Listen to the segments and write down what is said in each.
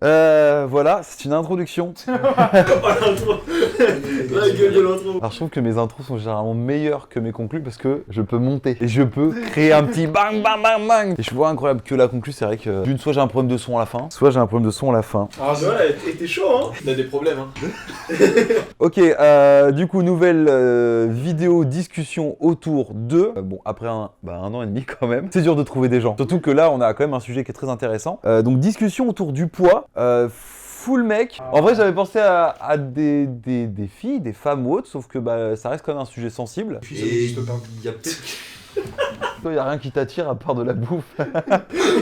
Voilà, c'est une introduction. Oh l'intro. La gueule de l'intro. Alors je trouve que mes intros sont généralement meilleures que mes conclus parce que je peux monter et je peux créer un petit bang bang bang bang. Et je vois incroyable que la conclue, c'est vrai que d'une soit j'ai un problème de son à la fin, soit j'ai un problème de son à la fin. Ah c'est vrai, t'es chaud hein. On a des problèmes hein. Ok, du coup nouvelle vidéo discussion autour de bon après un an et demi quand même. C'est dur de trouver des gens. Surtout que là on a quand même un sujet qui est très intéressant. Donc discussion autour du poids. Full mec. En vrai, j'avais pensé à des filles, des femmes ou autres, sauf que ça reste quand même un sujet sensible. Et il y a peut-être... Toi, y a rien qui t'attire à part de la bouffe.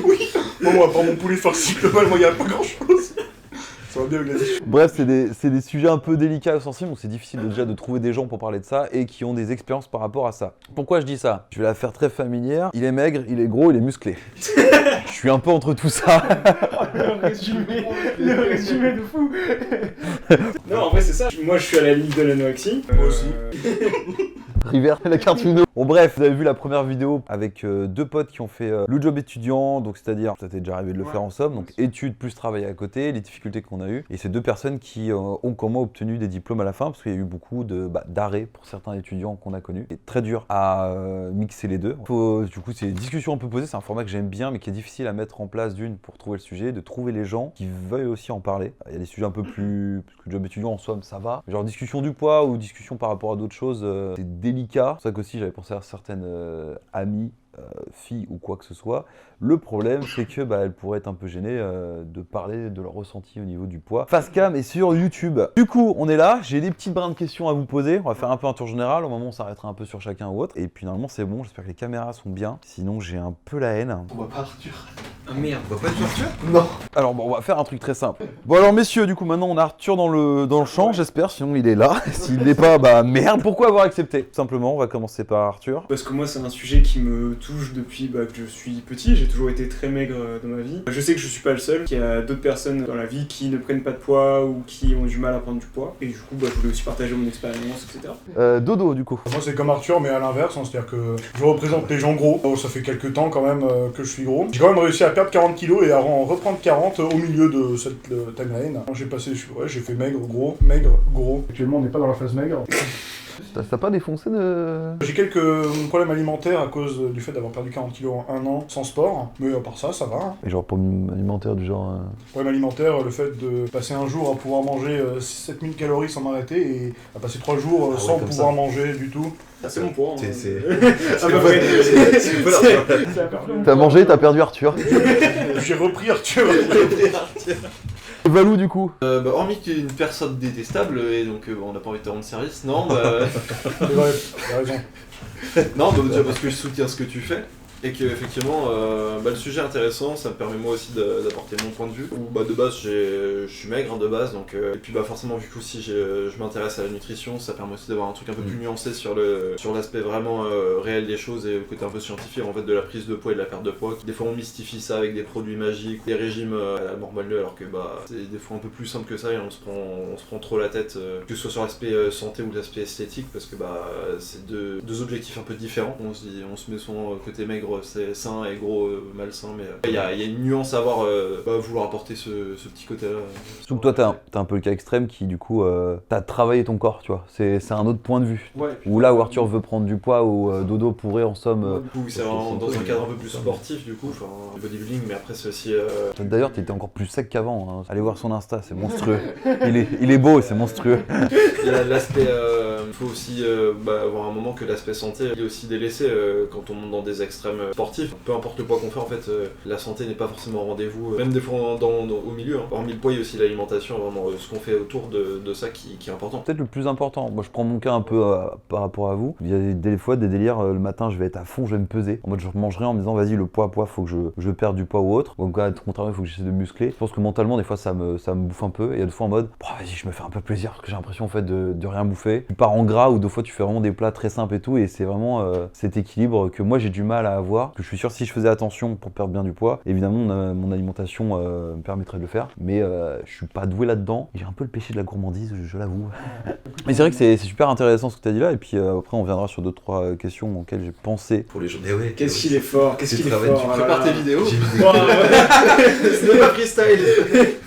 Oui. Bon, à part mon poulet farci, globalement, y a pas grand chose. Ça va bien avec la discussion. Bref, c'est des sujets un peu délicats et sensibles, donc c'est difficile déjà de trouver des gens pour parler de ça et qui ont des expériences par rapport à ça. Pourquoi je dis ça? Je vais la faire très familière. Il est maigre, il est gros, il est musclé. Je suis un peu entre tout ça. Le résumé de fou. Non, en vrai, c'est ça. Moi, je suis à la limite de l'anorexie. Moi aussi. River, la carte Uno. Bon bref, vous avez vu la première vidéo avec deux potes qui ont fait le job étudiant, donc c'est-à-dire, ça t'est déjà arrivé de le faire en somme, donc études plus travail à côté, les difficultés qu'on a eues. Et ces deux personnes qui ont comme moi obtenu des diplômes à la fin, parce qu'il y a eu beaucoup d'arrêts pour certains étudiants qu'on a connus. C'est très dur à mixer les deux. Du coup, c'est des discussions un peu posées, c'est un format que j'aime bien, mais qui est difficile à mettre en place d'une pour trouver le sujet, de trouver les gens qui veuillent aussi en parler. Il y a des sujets un peu plus... parce que le job étudiant en somme, ça va. Genre discussion du poids ou discussion par rapport à d'autres choses, c'est délicat. C'est pour ça qu'aussi j'avais pensé à certaines amies, filles ou quoi que ce soit. Le problème, c'est que elles pourraient être un peu gênées de parler de leur ressenti au niveau du poids. Facecam est sur YouTube. Du coup, on est là. J'ai des petites brins de questions à vous poser. On va faire un peu un tour général. Au moment, on s'arrêtera un peu sur chacun ou autre. Et puis normalement, c'est bon. J'espère que les caméras sont bien. Sinon, j'ai un peu la haine. On voit pas Arthur. Ah merde, On voit pas du Arthur? Non. Alors bon, on va faire un truc très simple. Bon alors messieurs, du coup maintenant on a Arthur dans le champ, j'espère, sinon il est là. S'il l'est pas, merde. Pourquoi avoir accepté? Tout simplement, on va commencer par Arthur. Parce que moi, c'est un sujet qui me touche depuis que je suis petit. J'ai toujours été très maigre dans ma vie. Je sais que je suis pas le seul, qu'il y a d'autres personnes dans la vie qui ne prennent pas de poids ou qui ont du mal à prendre du poids. Et du coup, je voulais aussi partager mon expérience, etc. Dodo du coup. Moi c'est comme Arthur mais à l'inverse, hein, c'est-à-dire que je représente les gens gros. Oh, ça fait quelques temps quand même que je suis gros. J'ai quand même réussi à perdre 40 kilos et à en reprendre 40 au milieu de cette timeline. J'ai passé, j'ai fait maigre, gros, maigre, gros. Actuellement on n'est pas dans la phase maigre. T'as pas défoncé de... J'ai quelques problèmes alimentaires à cause du fait d'avoir perdu 40 kilos en un an sans sport, mais à part ça, ça va. Hein. Et genre problème alimentaire du genre... Problème alimentaire, le fait de passer un jour à pouvoir manger 7000 calories sans m'arrêter et à passer 3 jours sans comme pouvoir ça. manger du tout. C'est mon poids. C'est Ah bah ouais. T'as mangé, t'as perdu Arthur. J'ai repris Arthur. Valou du coup. hormis qu'il y ait une personne détestable et donc on n'a pas envie de te rendre service, non C'est vrai, t'as raison. non, déjà parce que je soutiens ce que tu fais. Et que effectivement, le sujet est intéressant, ça me permet moi aussi d'apporter mon point de vue. Où, de base, je suis maigre de base, donc et puis forcément vu que aussi je m'intéresse à la nutrition, ça permet aussi d'avoir un truc un peu plus nuancé sur l'aspect vraiment réel des choses et le côté un peu scientifique en fait de la prise de poids et de la perte de poids. Des fois on mystifie ça avec des produits magiques, des régimes à la normale alors que c'est des fois un peu plus simple que ça et on se prend trop la tête, que ce soit sur l'aspect santé ou l'aspect esthétique, parce que c'est deux objectifs un peu différents. On se met son côté maigre c'est sain et gros malsain, mais il y a une nuance à avoir, vouloir apporter ce petit côté-là. Surtout que toi t'as un peu le cas extrême qui du coup t'as travaillé ton corps, tu vois. C'est un autre point de vue. Ouais. Où là où Arthur veut prendre du poids, ou Dodo pourrait en somme... Du coup c'est vraiment dans un cadre un peu plus sportif du coup, bodybuilding, mais après c'est aussi... D'ailleurs t'étais encore plus sec qu'avant, hein. Allez voir son Insta, c'est monstrueux. il est beau et c'est monstrueux. Il y a l'aspect... Il faut aussi avoir un moment que l'aspect santé il est aussi délaissé quand on monte dans des extrêmes sportifs. Peu importe le poids qu'on fait, en fait, la santé n'est pas forcément au rendez-vous. Même des fois au milieu, hein. Hormis le poids, il y a aussi l'alimentation, vraiment ce qu'on fait autour de ça qui est important. Peut-être le plus important, moi je prends mon cas un peu par rapport à vous. Il y a des fois des délires, le matin je vais être à fond, je vais me peser. En mode je mangerai en me disant vas-y le poids, faut que je perde du poids ou autre. Donc à contraire, il faut que j'essaie de muscler. Je pense que mentalement des fois ça me bouffe un peu. Et il y a des fois en mode vas-y je me fais un peu plaisir parce que j'ai l'impression en fait de rien bouffer. Tu pars en gras ou deux fois tu fais vraiment des plats très simples et tout. Et c'est vraiment cet équilibre que moi j'ai du mal à avoir avoir. Que je suis sûr que si je faisais attention pour perdre bien du poids, évidemment mon alimentation me permettrait de le faire. Mais je suis pas doué là-dedans. J'ai un peu le péché de la gourmandise, je l'avoue. Mais c'est vrai que c'est super intéressant ce que tu as dit là. Et puis après, on viendra sur 2-3 questions auxquelles j'ai pensé. Pour les gens. Qu'est-ce qu'il est fort, qu'est-ce qu'il est fort. Tu prépares tes vidéos. Wow, C'est même pas freestyle.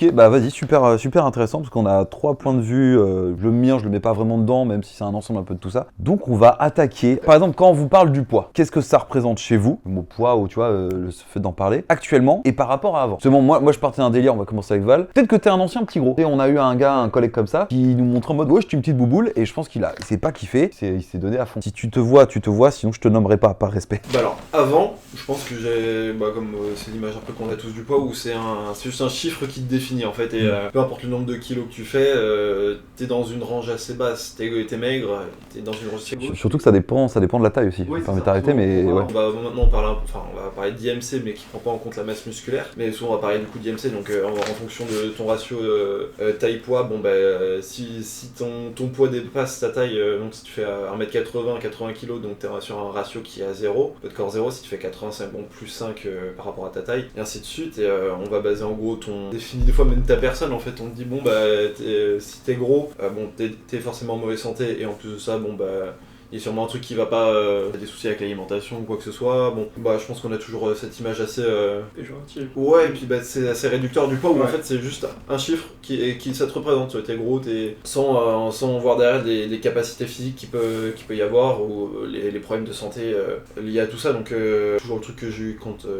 Ok, bah vas-y, super intéressant parce qu'on a 3 points de vue. Le mien, je le mets pas vraiment dedans, même si c'est un ensemble un peu de tout ça. Donc on va attaquer. Par exemple, quand on vous parle du poids, qu'est-ce que ça représente chez vous? Le mot poids ou tu vois, le fait d'en parler actuellement et par rapport à avant. Seulement, moi je partais d'un délire, on va commencer avec Val. Peut-être que t'es un ancien petit gros. Et on a eu un collègue comme ça qui nous montre en mode ouais, je suis une petite bouboule et je pense qu'il s'est pas kiffé, il s'est donné à fond. Si tu te vois, sinon je te nommerai pas, par respect. Bah alors, avant, je pense que j'ai, comme c'est l'image un peu qu'on a tous du poids, où c'est juste un chiffre qui te définit en fait, et peu importe le nombre de kilos que tu fais, t'es dans une range assez basse, t'es maigre, t'es dans une range assez haute. Surtout que ça dépend de la taille aussi. Oui, Enfin, mais t'arrêter, mais ouais. Maintenant on va parler d'IMC, mais qui prend pas en compte la masse musculaire, mais souvent on va parler du coup d'IMC, donc en fonction de ton ratio taille-poids, si ton poids dépasse ta taille, donc si tu fais 1m80, 80 kg, donc t'es sur un ratio qui est à 0, poids de corps 0, si tu fais 85, donc plus 5 par rapport à ta taille, et ainsi de suite, et on va baser en gros définit des fois même ta personne, en fait, on te dit si t'es gros, t'es forcément en mauvaise santé, et en plus de ça, il y a sûrement un truc qui va pas, des soucis avec l'alimentation ou quoi que ce soit. Je pense qu'on a toujours cette image assez péjorative. Ouais, et puis c'est assez réducteur du poids où Ouais. en fait c'est juste un chiffre qui ça te représente. Tu vois, t'es gros, sans voir derrière les capacités physiques qu'il peut y avoir ou les problèmes de santé liés à tout ça. Donc toujours le truc que j'ai eu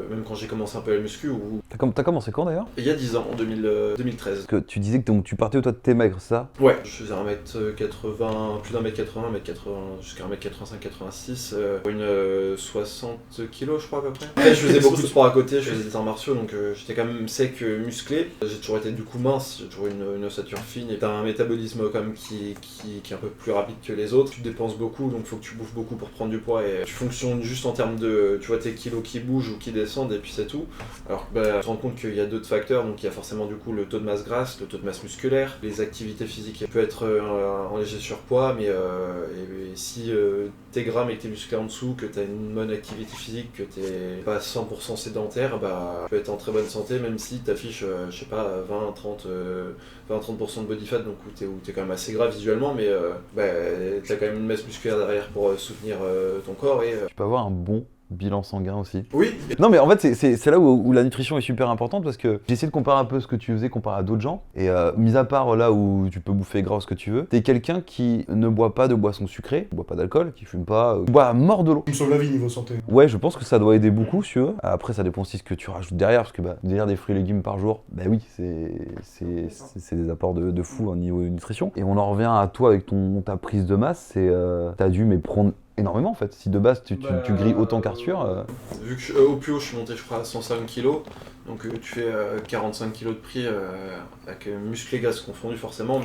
même quand j'ai commencé un peu la muscu. T'as commencé quand d'ailleurs? Il y a 10 ans, en 2013. Parce que tu disais que tu partais toi de tes maigres, c'est ça? Ouais, je faisais 1m80, plus d'1m80, 1m80 jusqu'à 1m85-86, une 60 kg je crois à peu près. Après je faisais beaucoup de sport à côté, je faisais des arts martiaux, donc j'étais quand même sec, musclé. J'ai toujours été du coup mince, j'ai toujours une ossature fine et t'as un métabolisme quand même qui est un peu plus rapide que les autres. Tu dépenses beaucoup, donc faut que tu bouffes beaucoup pour prendre du poids et tu fonctionnes juste en termes de, tu vois, tes kilos qui bougent ou qui descendent et puis c'est tout. Alors que tu te rends compte qu'il y a d'autres facteurs, donc il y a forcément du coup le taux de masse grasse, le taux de masse musculaire, les activités physiques. Il peut être en léger surpoids, mais et si t'es gras mais que t'es musclé en dessous, que t'as une bonne activité physique, que t'es pas 100% sédentaire, tu peux être en très bonne santé même si t'affiches, 20-30% de body fat, donc où t'es quand même assez gras visuellement, mais t'as quand même une masse musculaire derrière pour soutenir ton corps et... Tu peux avoir un bon bilan sanguin aussi. Oui. Non mais en fait c'est là où la nutrition est super importante parce que j'ai essayé de comparer un peu ce que tu faisais comparé à d'autres gens et mis à part là où tu peux bouffer gras ce que tu veux, t'es quelqu'un qui ne boit pas de boissons sucrées, qui boit pas d'alcool, qui fume pas, qui boit à mort de l'eau. Tu me sauves la vie niveau santé. Ouais, je pense que ça doit aider beaucoup si tu veux. Après ça dépend aussi ce que tu rajoutes derrière parce que derrière des fruits et légumes par jour, oui c'est des apports de fou au niveau de nutrition. Et on en revient à toi avec ta prise de masse, t'as dû prendre énormément en fait. Si de base tu grilles autant qu'Arthur. Vu que au plus haut je suis monté je crois à 105 kg, donc tu fais 45 kg de prix avec muscles et gaz confondus forcément,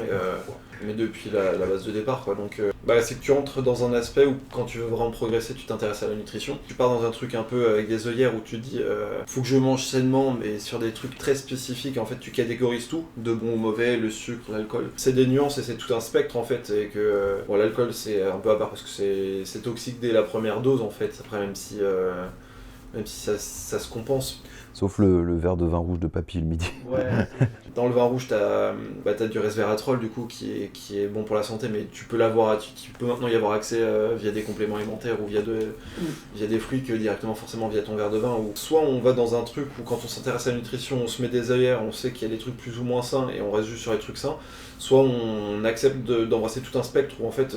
mais depuis la base de départ quoi. Donc c'est que tu entres dans un aspect où quand tu veux vraiment progresser tu t'intéresses à la nutrition. Tu pars dans un truc un peu avec des œillères où tu te dis faut que je mange sainement, mais sur des trucs très spécifiques en fait tu catégorises tout, de bon ou mauvais, le sucre, l'alcool. C'est des nuances et c'est tout un spectre en fait, et que l'alcool c'est un peu à part parce que c'est toxique dès la première dose en fait, après même si ça se compense. Sauf le verre de vin rouge de papy le midi. Ouais. Dans le vin rouge, t'as du resveratrol du coup qui est bon pour la santé, mais tu peux l'avoir, tu peux maintenant y avoir accès via des compléments alimentaires ou via des fruits que directement forcément via ton verre de vin. Ou soit on va dans un truc où quand on s'intéresse à la nutrition, on se met des œillères, on sait qu'il y a des trucs plus ou moins sains et on reste juste sur les trucs sains. Soit on accepte d'embrasser tout un spectre où en fait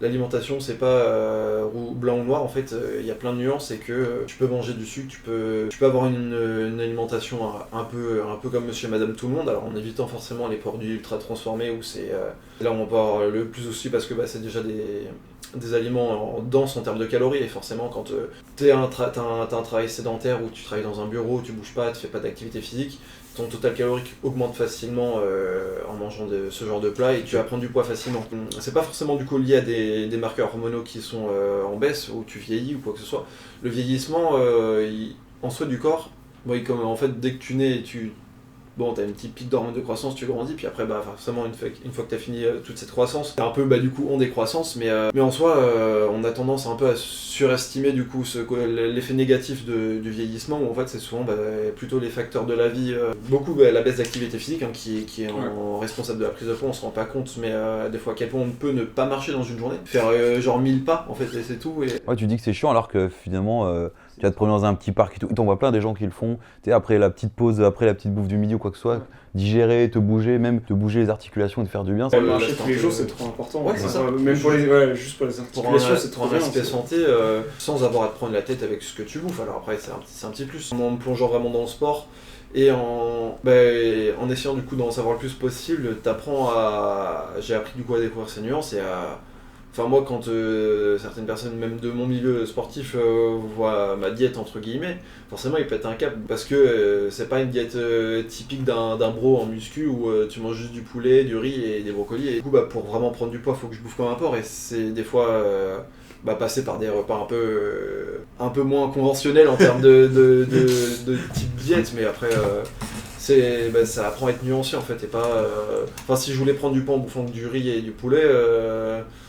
l'alimentation c'est pas blanc ou noir, en fait il y a plein de nuances et que tu peux manger du sucre, tu peux avoir une alimentation un peu comme monsieur et madame tout le monde, alors en évitant forcément les produits ultra transformés où c'est là où on peut avoir le plus aussi parce que c'est déjà des aliments denses en termes de calories, et forcément quand t'as un travail sédentaire où tu travailles dans un bureau, tu bouges pas, tu fais pas d'activité physique, ton total calorique augmente facilement en mangeant ce genre de plat et tu vas prendre du poids facilement. C'est pas forcément du coup lié à des marqueurs hormonaux qui sont en baisse ou tu vieillis ou quoi que ce soit. Le vieillissement en soi du corps, en fait dès que tu nais bon, t'as une petite pique d'hormones de croissance, tu grandis, puis après, bah, forcément, une fois que t'as fini toute cette croissance, t'as un peu, bah, du coup, en décroissance, mais en soi, on a tendance un peu à surestimer, du coup, l'effet négatif du vieillissement, où en fait, c'est souvent bah, plutôt les facteurs de la vie, beaucoup bah, la baisse d'activité physique, hein, qui est en responsable de la prise de poids, on se rend pas compte, mais des fois, à quel point on peut ne pas marcher dans une journée, faire genre 1000 pas, en fait, et c'est tout. Et... Ouais, tu dis que c'est chiant, alors que finalement, tu vas te promener dans un petit parc et tout, t'en vois plein des gens qui le font, tu sais, après la petite pause, après la petite bouffe du midi ou quoi que ce soit, digérer, te bouger, même te bouger les articulations et te faire du bien. Marcher tous les jours, c'est trop important. Ouais, c'est ça. Même pour juste pour les articulations, c'est trop un bien. aspect santé, sans avoir à te prendre la tête avec ce que tu bouffes. Alors après, c'est un petit plus. En me plongeant vraiment dans le sport et en essayant du coup d'en savoir le plus possible, j'ai appris du coup à découvrir ces nuances et à... Enfin moi quand certaines personnes même de mon milieu sportif voient ma diète entre guillemets, forcément ils pètent un câble parce que c'est pas une diète typique d'un bro en muscu où tu manges juste du poulet, du riz et des brocolis et du coup bah, pour vraiment prendre du poids faut que je bouffe comme un porc et c'est des fois passer par des repas un peu moins conventionnels en termes de type diète mais après ça apprend à être nuancé en fait et pas enfin si je voulais prendre du poids en bouffant du riz et du poulet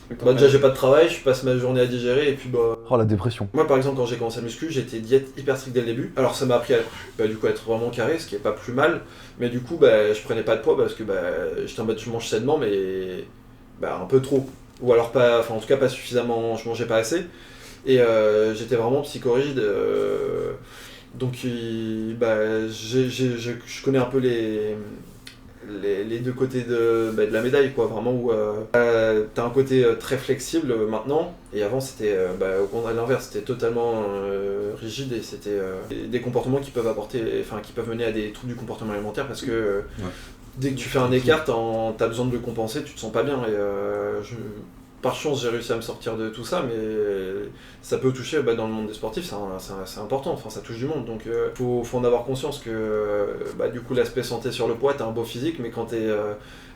déjà j'ai pas de travail, je passe ma journée à digérer et puis bah... Oh la dépression. Moi par exemple quand j'ai commencé à muscu, j'étais diète hyper stricte dès le début. Alors ça m'a appris à du coup être vraiment carré, ce qui est pas plus mal. Mais du coup je prenais pas de poids parce que j'étais en mode je mange sainement mais un peu trop. Ou alors pas, enfin en tout cas pas suffisamment, je mangeais pas assez. Et j'étais vraiment psychorigide. Donc je connais un peu les deux côtés de la médaille quoi, vraiment où t'as un côté très flexible maintenant et avant c'était au contraire l'inverse, c'était totalement rigide et c'était des comportements qui peuvent mener à des troubles du comportement alimentaire parce que dès que tu fais un écart t'as besoin de le compenser, tu te sens pas bien et par chance j'ai réussi à me sortir de tout ça mais ça peut toucher dans le monde des sportifs, c'est important, enfin ça touche du monde donc faut en avoir conscience que du coup l'aspect santé sur le poids, t'as un beau physique mais quand t'es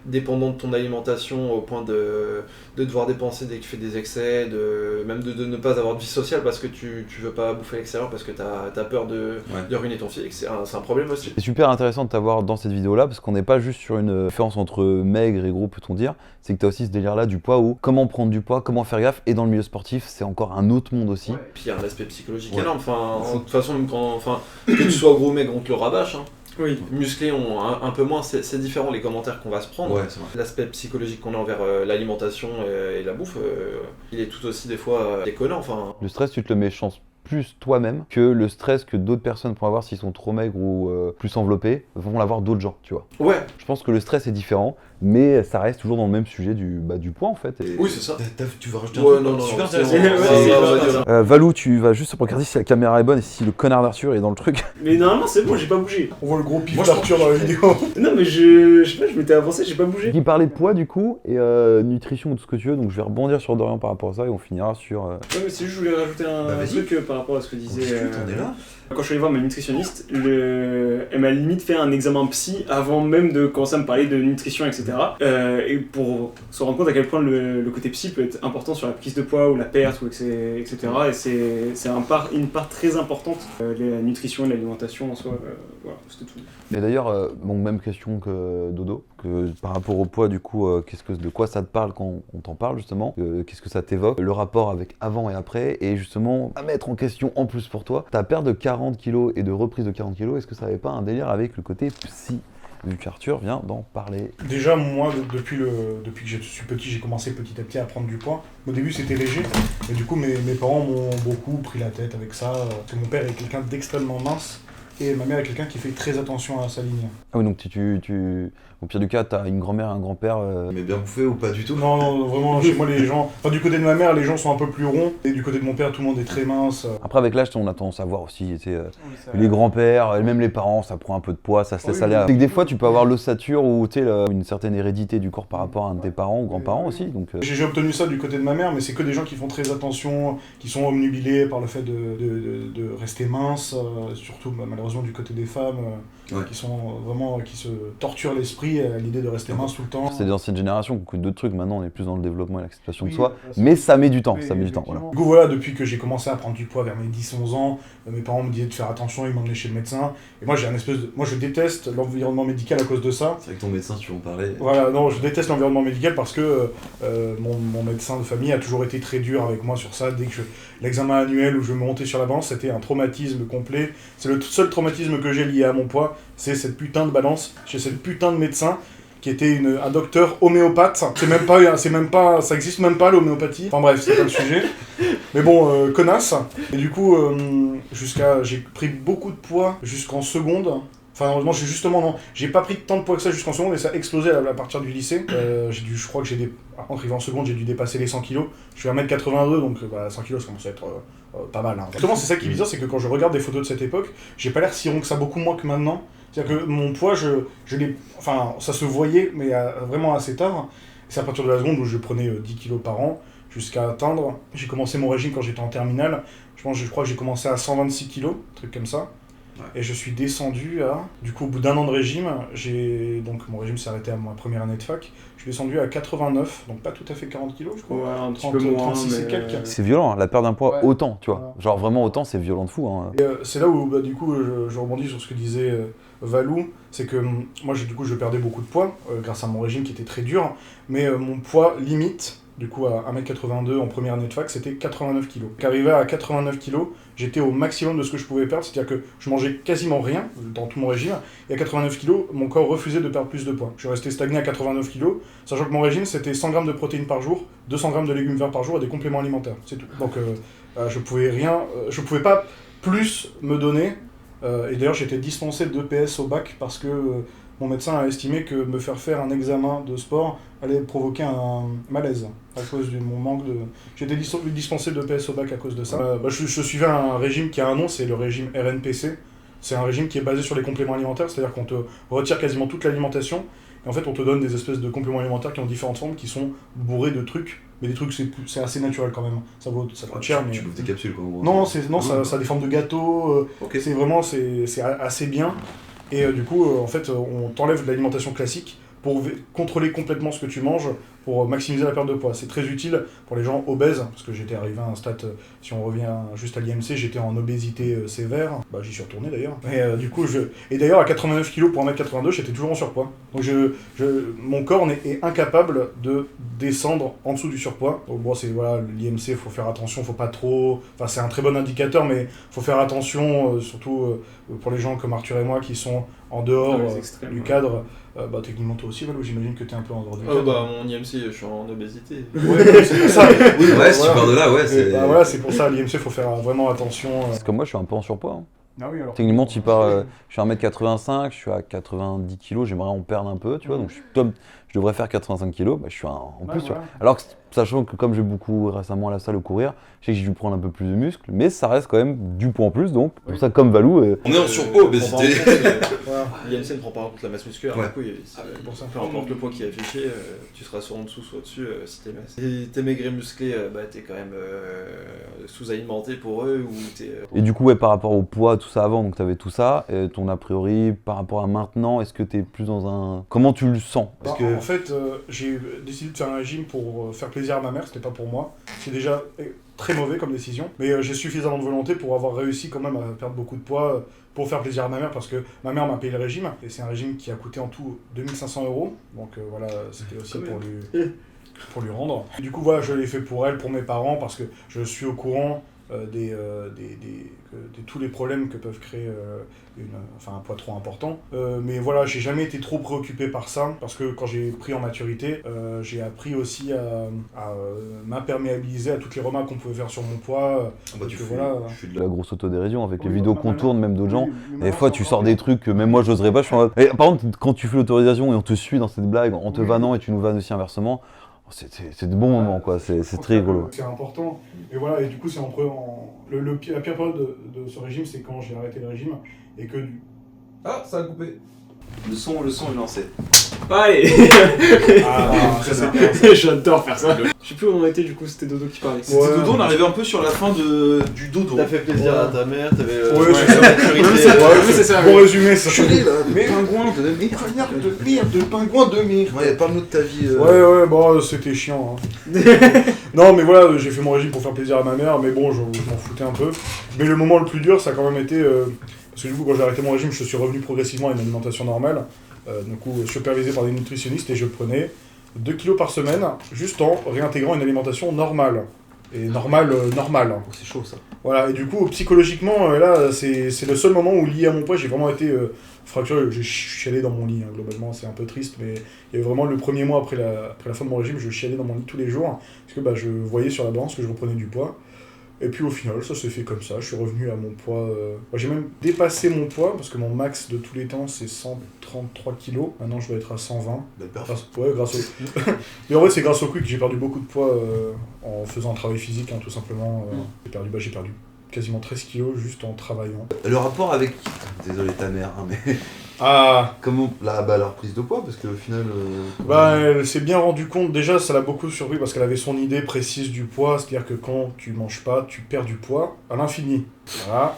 dépendant de ton alimentation au point de devoir dépenser dès que tu fais des excès, même de ne pas avoir de vie sociale parce que tu veux pas bouffer à l'extérieur parce que t'as peur de ruiner ton physique, c'est un problème aussi. C'est super intéressant de t'avoir dans cette vidéo là parce qu'on n'est pas juste sur une différence entre maigre et gros peut-on dire, c'est que t'as aussi ce délire là du poids où comment prendre du poids, comment faire gaffe et dans le milieu sportif c'est encore un autre monde aussi. Puis il y a un aspect psychologique énorme, de toute façon même que tu sois gros maigre on te le rabâche. Oui. Musclés ont un peu moins, c'est différent les commentaires qu'on va se prendre. L'aspect psychologique qu'on a envers l'alimentation et la bouffe, il est tout aussi des fois déconnant. Le stress, tu te le mets, je pense, plus toi-même que le stress que d'autres personnes pourraient avoir s'ils sont trop maigres ou plus enveloppés, vont l'avoir d'autres gens, tu vois. Ouais. Je pense que le stress est différent, mais ça reste toujours dans le même sujet du poids en fait. Oui, c'est ça. Tu vas rajouter un truc super intéressant. Valou, tu vas juste regarder si la caméra est bonne et si le connard d'Arthur est dans le truc. Mais normalement c'est bon, j'ai pas bougé. On voit le gros pif d'Arthur dans la vidéo. Non mais je sais pas, je m'étais avancé, j'ai pas bougé. Il parlait de poids du coup et nutrition ou tout ce que tu veux, donc je vais rebondir sur Dorian par rapport à ça et on finira sur... Ouais mais c'est juste je voulais rajouter un truc par rapport à ce que disait... On est là. Quand je suis allé voir ma nutritionniste, elle m'a limite fait un examen psy avant même de commencer à me parler de nutrition, etc. Et pour se rendre compte à quel point le côté psy peut être important sur la prise de poids ou la perte, etc. Et c'est une part très importante, la nutrition et l'alimentation en soi. Voilà, c'était tout. Et d'ailleurs, même question que Dodo, que par rapport au poids, du coup, de quoi ça te parle quand on t'en parle justement, qu'est-ce que ça t'évoque, le rapport avec avant et après, et justement à mettre en question en plus pour toi, ta perte de 40 kg et de reprise de 40 kg, est-ce que ça n'avait pas un délire avec le côté psy, vu qu'Arthur vient d'en parler? Déjà, moi, depuis que je suis petit, j'ai commencé petit à petit à prendre du poids. Au début, c'était léger, et du coup, mes parents m'ont beaucoup pris la tête avec ça, parce que mon père est quelqu'un d'extrêmement mince, et ma mère est quelqu'un qui fait très attention à sa ligne. Ah oui, donc au pire du cas, t'as une grand-mère, un grand-père... Mais bien bouffé ou pas du tout? Non, vraiment, chez moi, les gens... Enfin, du côté de ma mère, les gens sont un peu plus ronds, et du côté de mon père, tout le monde est très mince. Après, avec l'âge, on a tendance à voir aussi, les grands-pères, même les parents, ça prend un peu de poids, ça se laisse aller. C'est que des fois, tu peux avoir l'ossature ou une certaine hérédité du corps par rapport à un de tes parents ou grands-parents aussi. Donc, J'ai obtenu ça du côté de ma mère, mais c'est que des gens qui font très attention, qui sont omnubilés par le fait de rester minces, surtout malheureusement du côté des femmes. qui sont vraiment, qui se torturent l'esprit à l'idée de rester mince tout le temps. C'est des anciennes générations qui coûtent d'autres trucs, maintenant on est plus dans le développement et l'acceptation de Oui, soi, c'est- mais ça met du temps, Oui, ça met du temps, voilà. Du coup voilà, depuis que j'ai commencé à prendre du poids vers mes 10-11 ans, mes parents me disaient de faire attention, ils m'emmenaient chez le médecin, et moi j'ai un espèce de... Moi je déteste l'environnement médical à cause de ça. C'est avec ton médecin, tu vas en parler. Voilà, non, je déteste l'environnement médical parce que mon médecin de famille a toujours été très dur avec moi sur ça. Dès que l'examen annuel où je me montais sur la balance, c'était un traumatisme complet. C'est le seul traumatisme que j'ai lié à mon poids, c'est cette putain de balance chez cette putain de médecin qui était un docteur homéopathe. C'est même pas, ça existe même pas l'homéopathie. Enfin bref, c'est pas le sujet. Mais bon, connasse. Et du coup, j'ai pris beaucoup de poids jusqu'en seconde. Enfin, heureusement, j'ai pas pris tant de poids que ça jusqu'en seconde, et ça a explosé à partir du lycée. Je crois que en arrivant en seconde, j'ai dû dépasser les 100 kilos. Je suis 1m82, donc 100 kilos, ça commence à être pas mal. Hein. Justement, c'est ça qui est bizarre, c'est que quand je regarde des photos de cette époque, j'ai pas l'air si rond que ça, beaucoup moins que maintenant. C'est-à-dire que mon poids, enfin, ça se voyait, mais vraiment assez tard. C'est à partir de la seconde où je prenais 10 kilos par an, jusqu'à atteindre... J'ai commencé mon régime quand j'étais en terminale. Je crois que j'ai commencé à 126 kilos, un truc comme ça. Ouais. Et je suis descendu à... Du coup, au bout d'un an de régime, donc mon régime s'est arrêté à ma première année de fac. Je suis descendu à 89, donc pas tout à fait 40 kilos, je crois. Ouais, un petit 30, peu moins, 36 et mais... quelques. C'est violent, hein, la perte d'un poids Ouais. autant, tu vois. Voilà. Genre vraiment autant, c'est violent de fou. Hein. Et c'est là où, du coup, je rebondis sur ce que disait Valou, c'est que moi, du coup, je perdais beaucoup de poids grâce à mon régime qui était très dur, mais mon poids limite, du coup, à 1m82 en première année de fac, c'était 89 kg. Qu'arrivé à 89 kg, j'étais au maximum de ce que je pouvais perdre, c'est-à-dire que je mangeais quasiment rien dans tout mon régime, et à 89 kg, mon corps refusait de perdre plus de poids. Je suis resté stagné à 89 kg, sachant que mon régime, c'était 100 g de protéines par jour, 200 g de légumes verts par jour et des compléments alimentaires, c'est tout. Donc je pouvais pas plus me donner, et d'ailleurs j'étais dispensé de PS au bac parce que mon médecin a estimé que me faire un examen de sport allait provoquer un malaise à cause de mon manque de... J'étais dispensé de PS au bac à cause de ça. Je suivais un régime qui a un nom, c'est le régime RNPC. C'est un régime qui est basé sur les compléments alimentaires, c'est-à-dire qu'on te retire quasiment toute l'alimentation, et en fait on te donne des espèces de compléments alimentaires qui ont différentes formes, qui sont bourrés de trucs, mais des trucs c'est assez naturel quand même. Ça coûte cher, mais... Tu bouffes des capsules quoi. Non, ça a des formes de gâteaux, Okay. C'est assez bien. Et du coup, en fait, on t'enlève de l'alimentation classique pour contrôler complètement ce que tu manges, pour maximiser la perte de poids. C'est très utile pour les gens obèses, parce que j'étais arrivé à un stade, si on revient juste à l'IMC, j'étais en obésité sévère. J'y suis retourné d'ailleurs. Et du coup, et d'ailleurs, à 89 kg pour 1m82, j'étais toujours en surpoids. Donc mon corps est incapable de descendre en dessous du surpoids. Donc bon, voilà, l'IMC, faut faire attention, faut pas trop... Enfin, c'est un très bon indicateur, mais faut faire attention, surtout pour les gens comme Arthur et moi qui sont en dehors du cadre. Techniquement toi aussi, Valou, j'imagine que t'es un peu en dehors du cadre. Mon IMC, je suis en obésité. Ouais, c'est pour ça. Oui, ouais, si tu pars de là, ouais, c'est... Voilà, c'est pour ça, l'IMC, faut faire vraiment attention. Parce que moi, je suis un peu en surpoids. Hein. Ah oui, alors. Techniquement, tu pars, je suis 1m85, je suis à 90 kg, j'aimerais en perdre un peu, tu vois, donc je devrais faire 85 kg, je suis en plus, tu vois. Alors que, sachant que comme j'ai beaucoup récemment à la salle courir, je sais que j'ai dû prendre un peu plus de muscles, mais ça reste quand même du poids en plus, donc pour ça, comme Valou... On est en surpoids, obésité. L'IMC ne prend pas en compte la masse musculaire, Ouais. du coup, pour ça. peu importe le poids qui est affiché, tu seras soit en dessous, soit au-dessus si t'es mince. Si t'es maigre et musclé, t'es quand même sous-alimenté pour eux, ou t'es... Et du coup, ouais, par rapport au poids, tout ça avant, donc t'avais tout ça, et ton a priori, par rapport à maintenant, est-ce que t'es plus dans un... Comment tu le sens? Parce que... En fait, j'ai décidé de faire un régime pour faire plaisir à ma mère, c'était pas pour moi. C'est déjà très mauvais comme décision, mais j'ai suffisamment de volonté pour avoir réussi quand même à perdre beaucoup de poids pour faire plaisir à ma mère, parce que ma mère m'a payé le régime, et c'est un régime qui a coûté en tout 2500 €, donc voilà, c'était aussi pour lui rendre. Du coup, voilà, je l'ai fait pour elle, pour mes parents, parce que je suis au courant de tous les problèmes que peuvent créer un poids trop important. Mais voilà, j'ai jamais été trop préoccupé par ça, parce que quand j'ai pris en maturité, j'ai appris aussi à m'imperméabiliser à toutes les remarques qu'on pouvait faire sur mon poids. Je suis de La grosse autodérision avec les Oui, vidéos bah, qu'on tourne, même d'autres gens. Oui, Des fois, tu sors des trucs que même moi, j'oserais pas. Et, par contre, quand tu fais l'autorisation et on te suit dans cette blague, en te vannant et tu nous vannes aussi inversement, c'est de bons moments, quoi. C'est très rigolo. C'est important. Et voilà, et du coup, c'est la pire période de ce régime, c'est quand j'ai arrêté le régime et que... Ah, ça a coupé. Le son est lancé. Allez. Ah, ça c'est bien, ça. J'adore faire ça. Je sais plus où on en était du coup, c'était Dodo qui parlait. C'était Ouais. Dodo, on arrivait un peu sur la fin du dodo. T'as fait plaisir à ta mère, t'avais Ouais, c'est ça. C'est ça. Bon résumé, ça. Mais pingouin de mer. de pingouin de mer. Ouais, parle-nous de ta vie. Ouais, bon, c'était chiant. Hein. Non, mais voilà, j'ai fait mon régime pour faire plaisir à ma mère, mais bon, je m'en foutais un peu. Mais le moment le plus dur, ça a quand même été. Parce que du coup, quand j'ai arrêté mon régime, je suis revenu progressivement à une alimentation normale. Du coup, supervisé par des nutritionnistes, et je prenais 2 kilos par semaine, juste en réintégrant une alimentation normale. Et normale. Oh, c'est chaud ça. Voilà, et du coup, psychologiquement, là, c'est le seul moment où, lié à mon poids, j'ai vraiment été fracturé. J'ai chialé dans mon lit, hein, globalement, c'est un peu triste, mais il y a vraiment le premier mois après la fin de mon régime, je chialais dans mon lit tous les jours, parce que je voyais sur la balance que je reprenais du poids. Et puis au final, ça s'est fait comme ça, je suis revenu à mon poids... j'ai même dépassé mon poids, parce que mon max de tous les temps, c'est 133 kilos. Maintenant, je dois être à 120. Belle perf. Grâce au... Mais en vrai, c'est grâce au quick que j'ai perdu beaucoup de poids en faisant un travail physique, hein, tout simplement. J'ai perdu quasiment 13 kilos juste en travaillant. Le rapport avec. Désolé ta mère, hein, mais. Ah, Comment la reprise de poids parce qu'au final. elle s'est bien rendu compte, déjà ça l'a beaucoup surpris parce qu'elle avait son idée précise du poids, c'est-à-dire que quand tu manges pas, tu perds du poids à l'infini. Voilà.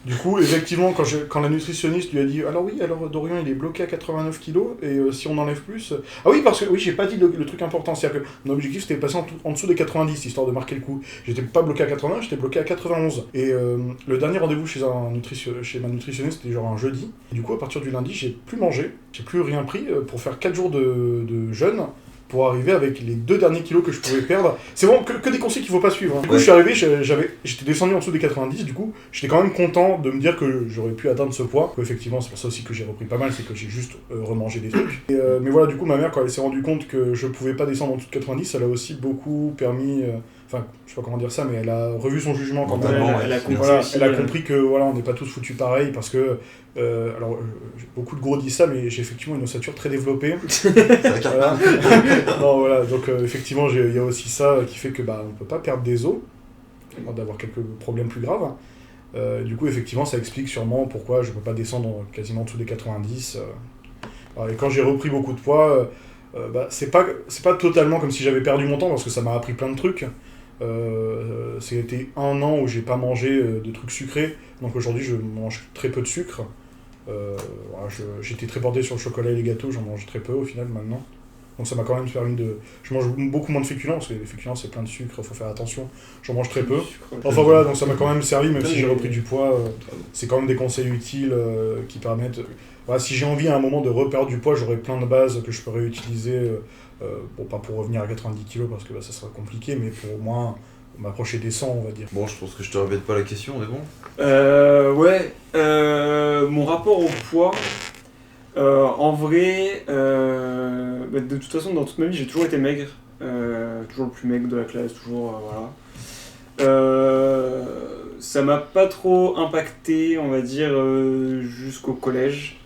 Du coup, effectivement, quand la nutritionniste lui a dit « Alors oui, alors Dorian il est bloqué à 89 kilos, et si on enlève plus... Ah oui, parce que oui, j'ai pas dit le truc important, c'est-à-dire que mon objectif c'était de passer en dessous des 90, histoire de marquer le coup. J'étais pas bloqué à 80, j'étais bloqué à 91. Et le dernier rendez-vous chez ma nutritionniste, c'était genre un jeudi. Et du coup, à partir du lundi, j'ai plus mangé, j'ai plus rien pris pour faire 4 jours de jeûne, pour arriver avec les 2 derniers kilos que je pouvais perdre. C'est vraiment que des conseils qu'il faut pas suivre. Hein. Du coup, je suis arrivé, j'étais descendu en dessous des 90, du coup, j'étais quand même content de me dire que j'aurais pu atteindre ce poids. Effectivement, c'est pour ça aussi que j'ai repris pas mal, c'est que j'ai juste remangé des trucs. Et, mais voilà, du coup, ma mère, quand elle s'est rendue compte que je pouvais pas descendre en dessous de 90, elle a aussi beaucoup permis... Enfin, je sais pas comment dire ça, mais elle a revu son jugement quand même. Elle a compris, Elle a compris que voilà, on n'est pas tous foutus pareil, parce que... beaucoup de gros disent ça, mais j'ai effectivement une ossature très développée. Voilà. Non, voilà, donc effectivement, il y a aussi ça qui fait que on peut pas perdre des os, d'avoir quelques problèmes plus graves. Du coup, effectivement, ça explique sûrement pourquoi je peux pas descendre quasiment tous les 90. Et quand j'ai repris beaucoup de poids, c'est pas totalement comme si j'avais perdu mon temps, parce que ça m'a appris plein de trucs. C'était 1 an où j'ai pas mangé de trucs sucrés, donc aujourd'hui je mange très peu de sucre. J'étais très porté sur le chocolat et les gâteaux, j'en mange très peu au final maintenant. Donc ça m'a quand même permis de... Je mange beaucoup moins de féculents, parce que les féculents c'est plein de sucre, faut faire attention. J'en mange très peu. Enfin voilà, donc ça m'a quand même servi, même si j'ai repris du poids. C'est quand même des conseils utiles qui permettent... Voilà, si j'ai envie à un moment de reperdre du poids, j'aurai plein de bases que je pourrais utiliser. Pas pour revenir à 90 kg parce que ça sera compliqué, mais pour au moins m'approcher des 100, on va dire. Bon, je pense que je te répète pas la question, on est bon. Mon rapport au poids, en vrai, de toute façon, dans toute ma vie, j'ai toujours été maigre. Toujours le plus maigre de la classe, toujours, voilà. Ça m'a pas trop impacté, on va dire, jusqu'au collège.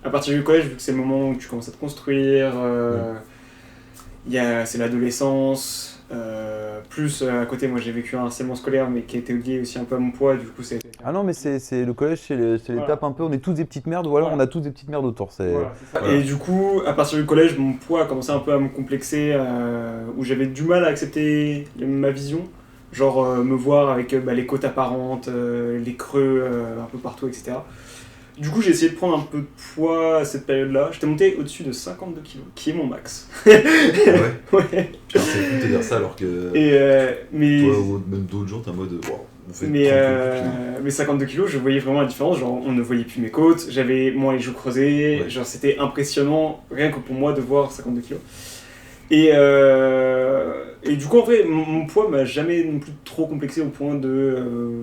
À partir du collège, vu que c'est le moment où tu commences à te construire, c'est l'adolescence. Plus à côté, moi j'ai vécu un harcèlement scolaire, mais qui était lié aussi un peu à mon poids, du coup c'est... Ah non, mais c'est le collège, c'est l'étape un peu, on est tous des petites merdes, ou alors on a tous des petites merdes autour. Voilà, c'est ça. Voilà. Et du coup, à partir du collège, mon poids a commencé un peu à me complexer, où j'avais du mal à accepter ma vision. Genre me voir avec les côtes apparentes, les creux un peu partout, etc. Du coup, j'ai essayé de prendre un peu de poids à cette période-là. J'étais monté au-dessus de 52 kg, qui est mon max. Ouais. Ouais. Putain, c'est fou de te dire ça alors que. Mais... Toi ou même d'autres gens, t'es en mode. Wow, on fait Mais 52 kg, je voyais vraiment la différence. Genre, on ne voyait plus mes côtes, j'avais moins les joues creusées. Ouais. Genre, c'était impressionnant, rien que pour moi, de voir 52 kg. Et du coup, en vrai, mon poids m'a jamais non plus trop complexé au point de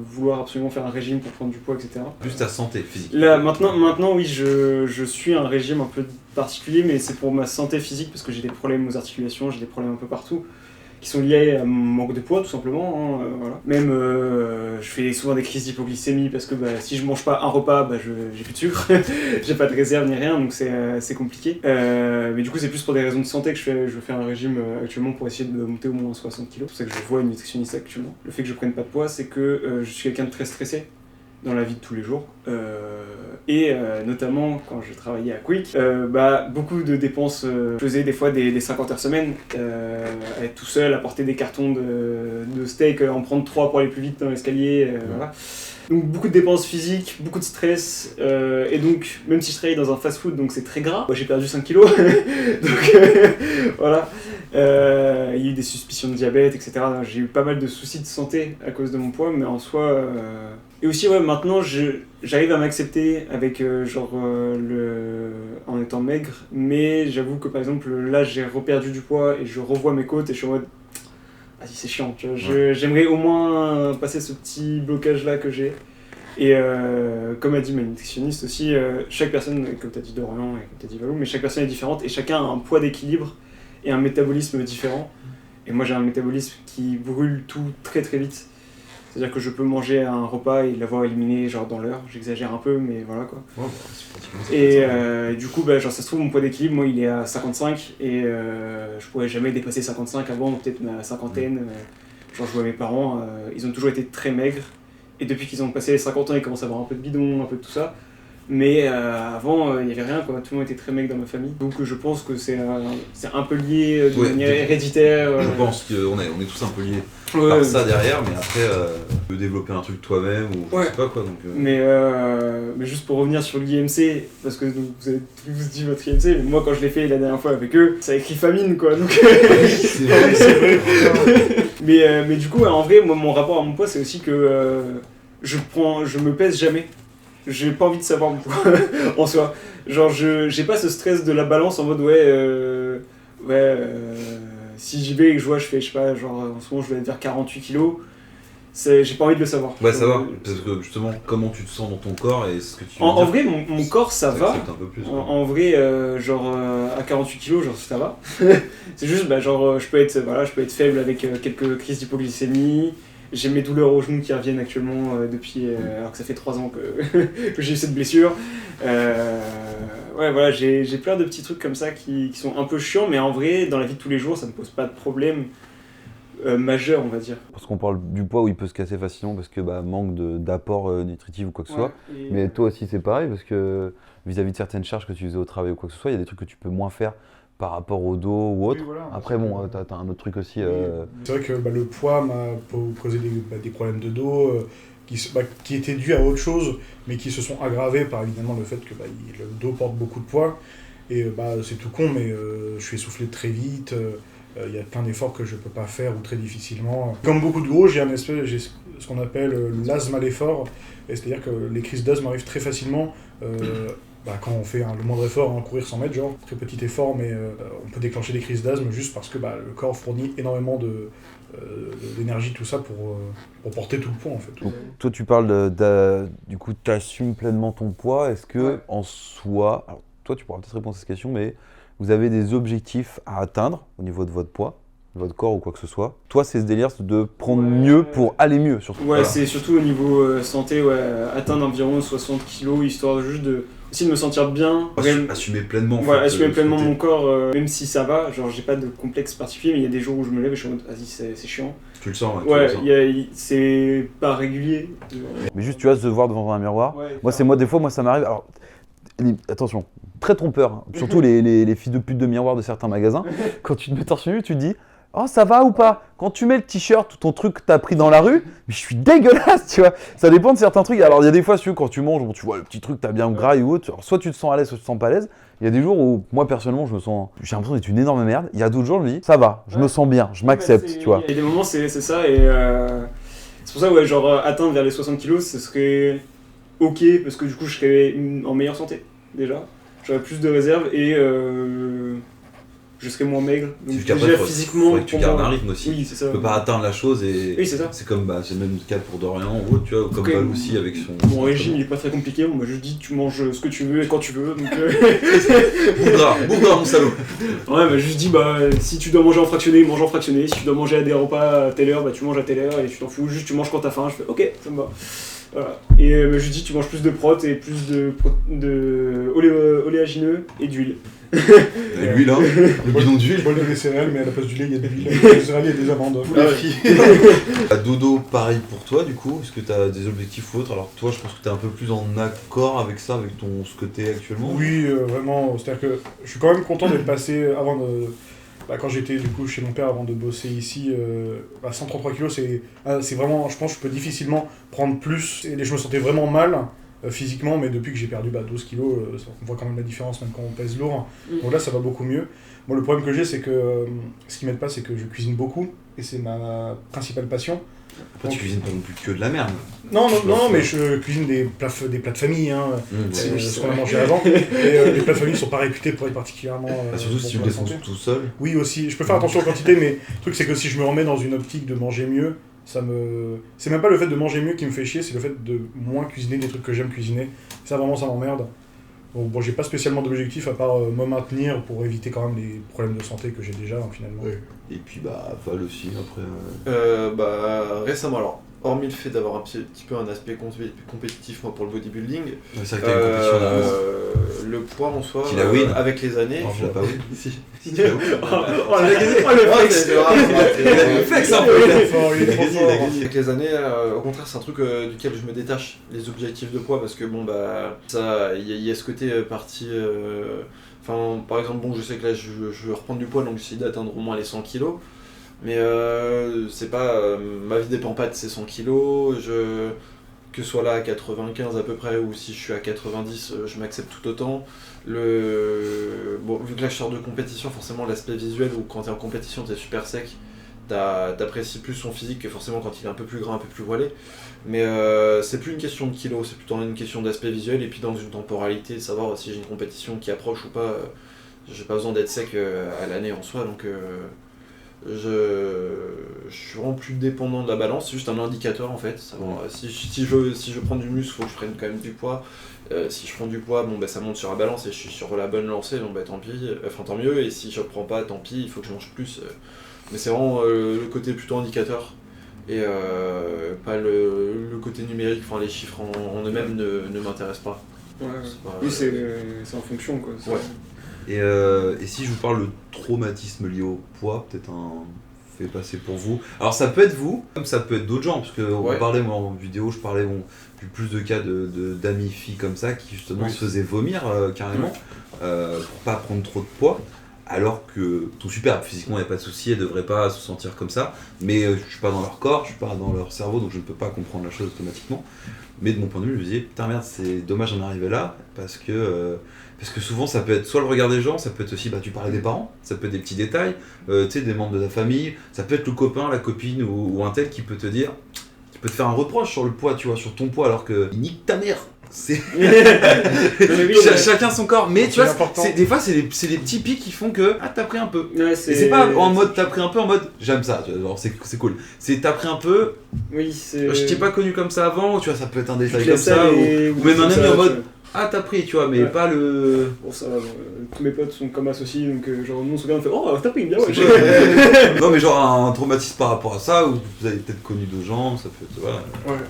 vouloir absolument faire un régime pour prendre du poids, etc. Plus ta santé physique. Là, maintenant oui, je suis un régime un peu particulier, mais c'est pour ma santé physique, parce que j'ai des problèmes aux articulations, j'ai des problèmes un peu partout, qui sont liés à mon manque de poids, tout simplement. Hein, voilà. Même, je fais souvent des crises d'hypoglycémie, parce que si je mange pas un repas, j'ai plus de sucre, j'ai pas de réserve ni rien, donc c'est compliqué. Mais du coup, c'est plus pour des raisons de santé que je fais un régime actuellement pour essayer de monter au moins 60 kg. C'est pour ça que je vois une nutritionniste actuellement. Le fait que je prenne pas de poids, c'est que je suis quelqu'un de très stressé. dans la vie de tous les jours. Notamment quand je travaillais à Quick, beaucoup de dépenses. Je faisais des fois des 50 heures semaine, être tout seul, apporter des cartons de steak, en prendre 3 pour aller plus vite dans l'escalier. Voilà. Donc beaucoup de dépenses physiques, beaucoup de stress, et donc même si je travaille dans un fast-food, donc c'est très gras, j'ai perdu 5 kilos, donc voilà. Il y a eu des suspicions de diabète, etc. J'ai eu pas mal de soucis de santé à cause de mon poids, mais en soi... Et aussi, maintenant, j'arrive à m'accepter avec, en étant maigre, mais j'avoue que par exemple, là, j'ai reperdu du poids et je revois mes côtes et je suis en mode... Vas-y, c'est chiant, tu vois. J'aimerais au moins passer ce petit blocage-là que j'ai. Et comme a dit ma nutritionniste aussi, chaque personne, comme tu as dit Dorian et comme tu as dit Valou, mais chaque personne est différente et chacun a un poids d'équilibre et un métabolisme différent. Et moi j'ai un métabolisme qui brûle tout très très vite. C'est-à-dire que je peux manger un repas et l'avoir éliminé genre dans l'heure. J'exagère un peu, mais voilà quoi. Ouais, c'est pratiquement ça. Et du coup, ça se trouve, mon poids d'équilibre, moi il est à 55 et je pourrais jamais dépasser 55 avant, peut-être ma cinquantaine. Je vois mes parents, ils ont toujours été très maigres. Et depuis qu'ils ont passé les 50 ans, ils commencent à avoir un peu de bidon, un peu de tout ça. Mais avant, il n'y avait rien, quoi. Tout le monde était très maigre dans ma famille. Donc je pense que c'est un peu lié de manière héréditaire. Je pense qu'on est tous un peu liés par ça derrière, mais après, de développer un truc toi-même ou je sais pas quoi. Donc, mais juste pour revenir sur l'IMC, parce que donc, vous avez tous dit votre IMC, mais moi quand je l'ai fait la dernière fois avec eux, ça a écrit famine quoi. Donc... c'est vrai. mais du coup, en vrai, moi, mon rapport à mon poids, c'est aussi que je me pèse jamais. J'ai pas envie de savoir mon poids en soi. Genre, j'ai pas ce stress de la balance en mode si j'y vais et que je fais, je sais pas, genre en ce moment je vais être vers 48 kilos, j'ai pas envie de le savoir. Ouais, ça va, parce que justement, comment tu te sens dans ton corps et ce que tu en vrai, mon corps ça va. Un peu plus, en vrai, à 48 kilos, genre ça va. C'est juste, je peux être faible avec quelques crises d'hypoglycémie. J'ai mes douleurs aux genoux qui reviennent actuellement depuis, alors que ça fait 3 ans que j'ai eu cette blessure. J'ai plein de petits trucs comme ça qui sont un peu chiants, mais en vrai, dans la vie de tous les jours, ça me pose pas de problème majeur, on va dire. Parce qu'on parle du poids où il peut se casser facilement parce que manque d'apport nutritif ou quoi que ce soit. Mais toi aussi c'est pareil parce que vis-à-vis de certaines charges que tu faisais au travail ou quoi que ce soit, il y a des trucs que tu peux moins faire par rapport au dos ou autre. Oui, voilà. Après t'as un autre truc aussi. C'est vrai que le poids m'a causé des problèmes de dos qui étaient dus à autre chose, mais qui se sont aggravés par évidemment le fait que le dos porte beaucoup de poids. Et c'est tout con, mais je suis essoufflé très vite. Il y a plein d'efforts que je peux pas faire ou très difficilement. Comme beaucoup de gros, j'ai ce qu'on appelle l'asthme à l'effort. C'est-à-dire que les crises d'asthme arrivent très facilement. Quand on fait le moindre effort, courir 100 mètres, genre, très petit effort, mais on peut déclencher des crises d'asthme juste parce que le corps fournit énormément d'énergie, tout ça, pour porter tout le poids, en fait. Donc, toi, tu parles du coup, tu assumes pleinement ton poids. Est-ce que, en soi, alors toi, tu pourras peut-être répondre à cette question, mais vous avez des objectifs à atteindre au niveau de votre poids, de votre corps ou quoi que ce soit? Toi, c'est ce délire de prendre mieux pour aller mieux, surtout. Ouais, c'est surtout au niveau santé, atteindre environ 60 kilos, histoire juste aussi de me sentir bien. Assumer pleinement. Voilà, assumer pleinement mon corps, même si ça va, genre j'ai pas de complexe particulier, mais il y a des jours où je me lève et je suis en mode, vas-y, c'est chiant. Tu le sens, c'est pas régulier. Mais juste, tu vas se voir devant un miroir. Des fois, ça m'arrive. Alors, attention, très trompeur, hein. Surtout les filles de pute de miroir de certains magasins. Quand tu te mets torse nu, tu te dis oh, ça va ou pas? Quand tu mets le t-shirt ou ton truc que t'as pris dans la rue, mais je suis dégueulasse, tu vois. Ça dépend de certains trucs. Alors, il y a des fois, quand tu manges, tu vois le petit truc, t'as bien gras ou autre. Alors, soit tu te sens à l'aise, soit tu te sens pas à l'aise. Il y a des jours où, moi, personnellement, j'ai l'impression d'être une énorme merde. Il y a d'autres jours, je me dis, ça va, je me sens bien, je m'accepte, tu vois. Il y a des moments, c'est ça, et c'est pour ça, atteindre vers les 60 kilos, ce serait ok, parce que du coup, je serais en meilleure santé, déjà. J'aurais plus de réserve et je serais moins maigre. Donc déjà physiquement, faudrait que tu gardes un rythme aussi. Oui, c'est ça. Tu peux pas atteindre la chose et oui, c'est ça. C'est comme c'est le même cas pour Dorian ou autre, tu vois, comme Val aussi avec son. Mon régime il est pas très compliqué, on m'a juste dit tu manges ce que tu veux et quand tu veux. Donc Bougre, mon salaud. Ouais, m'a juste dit si tu dois manger en fractionné, mange en fractionné. Si tu dois manger à des repas à telle heure, tu manges à telle heure et tu t'en fous. Juste tu manges quand t'as faim. Je fais ok, ça me va. Voilà. Et je dis tu manges plus de prot et plus de oléagineux et d'huile. Et l'huile, hein, le bidon d'huile. Je bois des céréales, mais à la place du lait, il y a de l'huile. Des céréales, il y a des amandes. Dodo, pareil pour toi du coup. Est-ce que tu as des objectifs ou autres? Alors toi, je pense que tu es un peu plus en accord avec ça, avec ce que tu es actuellement. Oui, vraiment. C'est-à-dire que je suis quand même content d'être passé avant de. Quand j'étais du coup chez mon père avant de bosser ici, 133 kg, c'est vraiment. Je pense que je peux difficilement prendre plus. Et je me sentais vraiment mal. Physiquement, mais depuis que j'ai perdu 12 kilos, on voit quand même la différence, même quand on pèse lourd. Donc là, ça va beaucoup mieux. Moi, le problème que j'ai, c'est que ce qui m'aide pas, c'est que je cuisine beaucoup, et c'est ma principale passion. Après, tu cuisines pas non plus que de la merde. Non, mais je cuisine des plats de famille, hein. C'est ce qu'on a mangé Ouais. avant. Et les plats de famille ne sont pas réputés pour être particulièrement. Surtout si tu le défonces tout seul. Oui, aussi. Je peux faire attention aux quantités, mais le truc, c'est que si je me remets dans une optique de manger mieux, c'est même pas le fait de manger mieux qui me fait chier, c'est le fait de moins cuisiner des trucs que j'aime cuisiner. Ça, vraiment, ça m'emmerde. Donc, bon, j'ai pas spécialement d'objectif à part me maintenir pour éviter quand même les problèmes de santé que j'ai déjà, finalement. Ouais. Et puis, Val aussi, après. Récemment, alors, hormis le fait d'avoir un petit peu un aspect compétitif, moi, pour le bodybuilding, C'est vrai que t'as une compétition d'amour. le poids en soi, Tu la win. avec les années. Non, je l'ai pas win. Si. Si, tu l'as win. Le flex. Le flex, un peu. Il est fort, il est trop fort. Avec les années, au contraire, c'est un truc duquel je me détache, les objectifs de poids, parce que ça, il y a ce côté parti. Enfin, par exemple, je sais que là, je veux reprendre du poids, donc j'essaie d'atteindre au moins les 100 kilos. Mais c'est pas. Ma vie dépend pas de ces 100 kilos. Que ce soit là à 95 à peu près, ou si je suis à 90, je m'accepte tout autant. Vu que là je sors de compétition, forcément l'aspect visuel, où quand t'es en compétition t'es super sec, t'apprécies plus son physique que forcément quand il est un peu plus gras, un peu plus voilé. Mais c'est plus une question de kilos, c'est plutôt une question d'aspect visuel, et puis dans une temporalité, de savoir si j'ai une compétition qui approche ou pas. J'ai pas besoin d'être sec à l'année en soi, donc je suis vraiment plus dépendant de la balance, c'est juste un indicateur en fait. Savoir, si je prends du muscle, faut que je prenne quand même du poids. Si je prends du poids, ça monte sur la balance et je suis sur la bonne lancée, donc tant pis, tant mieux. Et si je prends pas, tant pis, il faut que je mange plus. Mais c'est vraiment le côté plutôt indicateur et pas le côté numérique. Enfin, les chiffres en eux-mêmes ne m'intéressent pas. Ouais. Pas, Oui, c'est en fonction quoi. Ouais. Et si je vous parle de traumatisme lié au poids, peut-être un fait passer pour vous. Alors ça peut être vous, comme ça peut être d'autres gens, parce que on parlait, moi en vidéo, je parlais du plus de cas d'amis filles comme ça qui justement se faisaient vomir carrément pour pas prendre trop de poids. Alors que tout super, physiquement il n'y a pas de souci, elles ne devraient pas se sentir comme ça, mais je ne suis pas dans leur corps, je ne suis pas dans leur cerveau, donc je ne peux pas comprendre la chose automatiquement. Mais de mon point de vue, je me disais, putain merde, c'est dommage d'en arriver là, parce que souvent ça peut être soit le regard des gens, ça peut être aussi, tu parlais des parents, ça peut être des petits détails, tu sais, des membres de ta famille, ça peut être le copain, la copine ou un tel qui peut te dire, qui peut te faire un reproche sur le poids, tu vois, sur ton poids, alors que nique ta mère. Chacun son corps, mais tu vois, des fois c'est les petits pics qui font que t'as pris un peu. Ouais, et c'est pas en mode t'as pris un peu, en mode j'aime ça, tu vois, genre, c'est cool. C'est t'as pris un peu, je t'ai pas connu comme ça avant, tu vois, ça peut être un détail comme ça, ou même un ami en mode t'as pris, tu vois, mais pas le. Bon, ça va, tous mes potes sont comme associés, donc genre nous on se regarde, on fait t'as pris bien, ouais. Non, mais genre un traumatisme par rapport à ça, ou vous avez peut-être connu d'autres gens, ça peut être. Voilà. Ouais.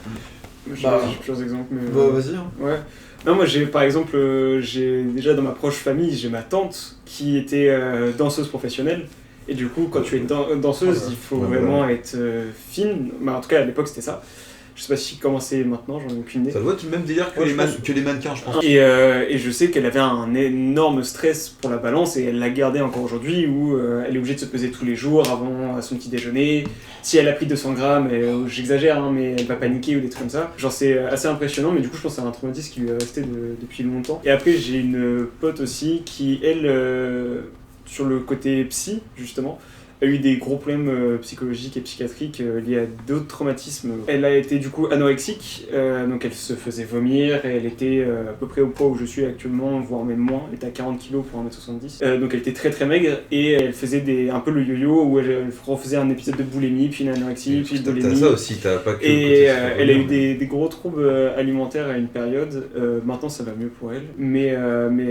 J'ai plusieurs exemples, mais. Vas-y. Hein. Ouais. Non, moi j'ai par exemple, j'ai déjà dans ma proche famille, j'ai ma tante qui était danseuse professionnelle. Et du coup, quand tu es danseuse, il faut vraiment être fine. En tout cas, à l'époque, c'était ça. Je sais pas si comment c'est maintenant, j'en ai aucune idée. Ça doit être le même délire que, que les mannequins, je pense. Et je sais qu'elle avait un énorme stress pour la balance et elle l'a gardé encore aujourd'hui où elle est obligée de se peser tous les jours avant son petit déjeuner. Si elle a pris 200 grammes, j'exagère, hein, mais elle va paniquer ou des trucs comme ça. Genre c'est assez impressionnant, mais du coup je pense que c'est un traumatisme qui lui est resté depuis longtemps. Et après j'ai une pote aussi qui, elle, sur le côté psy, justement, a eu des gros problèmes psychologiques et psychiatriques liés à d'autres traumatismes. Elle a été du coup anorexique, donc elle se faisait vomir, et elle était à peu près au poids où je suis actuellement, voire même moins. Elle était à 40 kg pour 1m70. Donc elle était très très maigre, et elle faisait un peu le yo-yo, où elle refaisait un épisode de boulimie, puis une anorexie, puis une boulimie. T'as ça aussi, t'as pas que et elle a eu des gros troubles alimentaires à une période. Maintenant ça va mieux pour elle, mais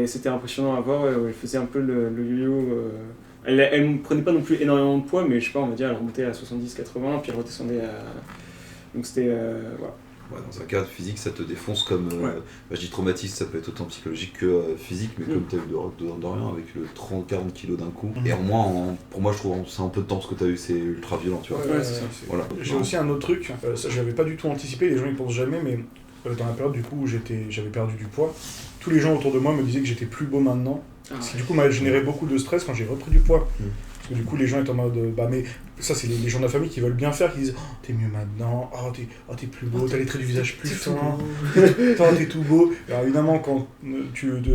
c'était impressionnant à voir, où elle faisait un peu le yo-yo. Elle ne prenait pas non plus énormément de poids, mais je sais pas, on va dire, elle remontait à 70-80, puis elle redescendait à. Donc c'était. Voilà. Ouais, dans un cadre physique, ça te défonce comme. Je dis traumatisme, ça peut être autant psychologique que physique, mais comme tu as eu de rien avec le 30-40 kilos d'un coup. Et au moins, pour moi, je trouve c'est un peu de temps ce que tu as eu, c'est ultra violent, tu vois. Ouais, c'est ça. Voilà. J'ai aussi un autre truc, ça j'avais pas du tout anticipé, les gens y pensent jamais, mais dans la période du coup où j'avais perdu du poids, tous les gens autour de moi me disaient que j'étais plus beau maintenant. Ce qui du coup m'a généré beaucoup de stress quand j'ai repris du poids. Parce que du coup les gens étaient en mode mais ça c'est les gens de la famille qui veulent bien faire, qui disent oh, t'es mieux maintenant, t'es plus beau, t'as les traits du visage plus fins, t'es tout beau. Alors évidemment quand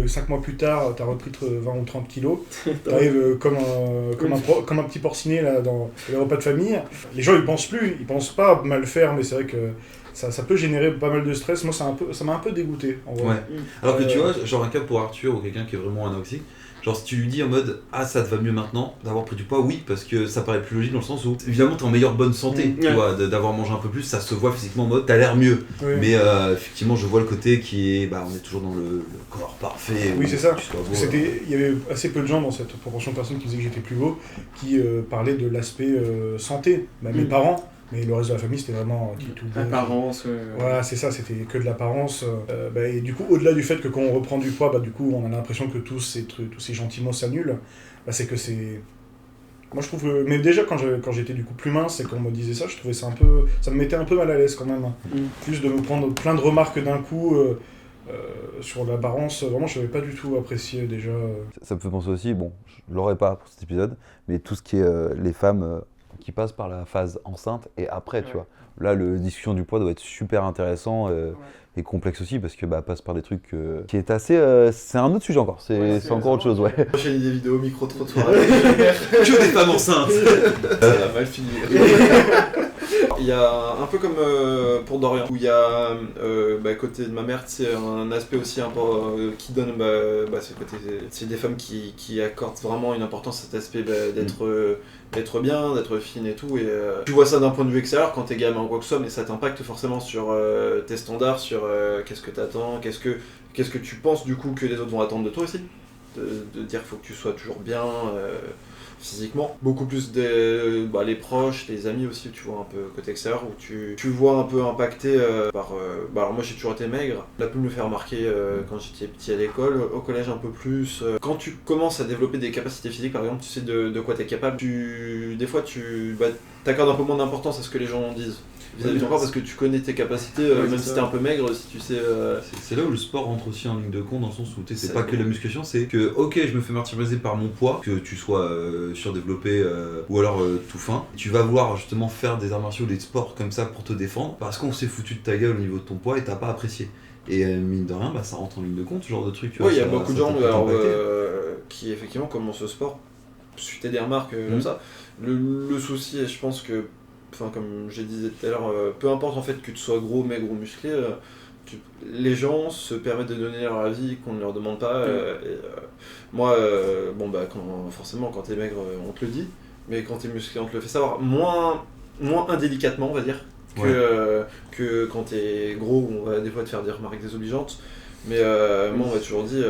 5 mois plus tard t'as repris 20 ou 30 kilos, t'arrives comme un petit porcinet là dans les repas de famille, les gens ils pensent pas mal faire, mais c'est vrai que ça peut générer pas mal de stress. Moi ça m'a un peu dégoûté en vrai. Ouais. Alors que tu vois, genre un cas pour Arthur ou quelqu'un qui est vraiment anorexique, genre si tu lui dis en mode ça te va mieux maintenant d'avoir pris du poids, oui, parce que ça paraît plus logique dans le sens où évidemment t'es en meilleure bonne santé, tu vois, d'avoir mangé un peu plus, ça se voit physiquement en mode t'as l'air mieux. Oui. Mais effectivement je vois le côté qui est on est toujours dans le corps parfait. Oui c'est ça. Il y avait assez peu de gens dans cette proportion de personnes qui disaient que j'étais plus beau qui parlaient de l'aspect santé. Mes parents. Mais le reste de la famille, c'était vraiment tout beau. L'apparence, Voilà, c'est ça, c'était que de l'apparence. Et du coup, au-delà du fait que quand on reprend du poids, du coup, on a l'impression que tous ces gentils mots s'annulent. C'est que c'est... Moi, je trouve que... Mais déjà, quand j'étais du coup plus mince et qu'on me disait ça, je trouvais ça un peu... Ça me mettait un peu mal à l'aise quand même. Plus de me prendre plein de remarques d'un coup... sur l'apparence, vraiment je n'avais pas du tout apprécié déjà. Ça me fait penser aussi, bon, je l'aurais pas pour cet épisode, mais tout ce qui est les femmes qui passent par la phase enceinte et après, tu vois. Là, la discussion du poids doit être super intéressant et complexe aussi parce que passe par des trucs qui est assez... c'est un autre sujet encore, c'est encore autre chose, ouais. Prochaine des vidéos micro-trottoirs. Que des femmes enceintes. Ça va mal finir. Il y a un peu comme pour Dorian, où il y a à côté de ma mère, c'est un aspect aussi un peu qui donne, c'est des femmes qui accordent vraiment une importance à cet aspect d'être bien, d'être fine et tout. Et tu vois ça d'un point de vue extérieur quand t'es gamin ou quoi que ce soit, mais ça t'impacte forcément sur tes standards, sur qu'est-ce que t'attends, qu'est-ce que tu penses du coup que les autres vont attendre de toi aussi. De dire qu'il faut que tu sois toujours bien physiquement, beaucoup plus les proches, les amis aussi, tu vois un peu côté extérieur où tu vois un peu impacté par alors moi j'ai toujours été maigre, on a pu me le faire remarquer quand j'étais petit à l'école, au collège un peu plus. Quand tu commences à développer des capacités physiques par exemple, tu sais de quoi t'es capable, des fois tu t'accordes un peu moins d'importance à ce que les gens disent vis-à-vis de ton corps parce que tu connais tes capacités, même si t'es un peu maigre, si tu sais... C'est là où le sport rentre aussi en ligne de compte dans le sens où c'est pas que la musculation, c'est que ok je me fais martyriser par mon poids, que tu sois surdéveloppé ou alors tout fin, tu vas vouloir justement faire des arts martiaux, des sports comme ça pour te défendre parce qu'on s'est foutu de ta gueule au niveau de ton poids et t'as pas apprécié. Et mine de rien, ça rentre en ligne de compte ce genre de truc. Oui, il y a beaucoup de gens qui effectivement commencent ce sport suite à des remarques comme ça. Le souci, et je pense que comme je disais tout à l'heure, peu importe en fait que tu sois gros, maigre ou musclé, les gens se permettent de donner leur avis qu'on ne leur demande pas. Moi, forcément quand t'es maigre, on te le dit, mais quand t'es musclé, on te le fait savoir. Moins indélicatement, on va dire, que quand t'es gros, on va des fois te faire des remarques désobligeantes. Mais moi, on m'a toujours dit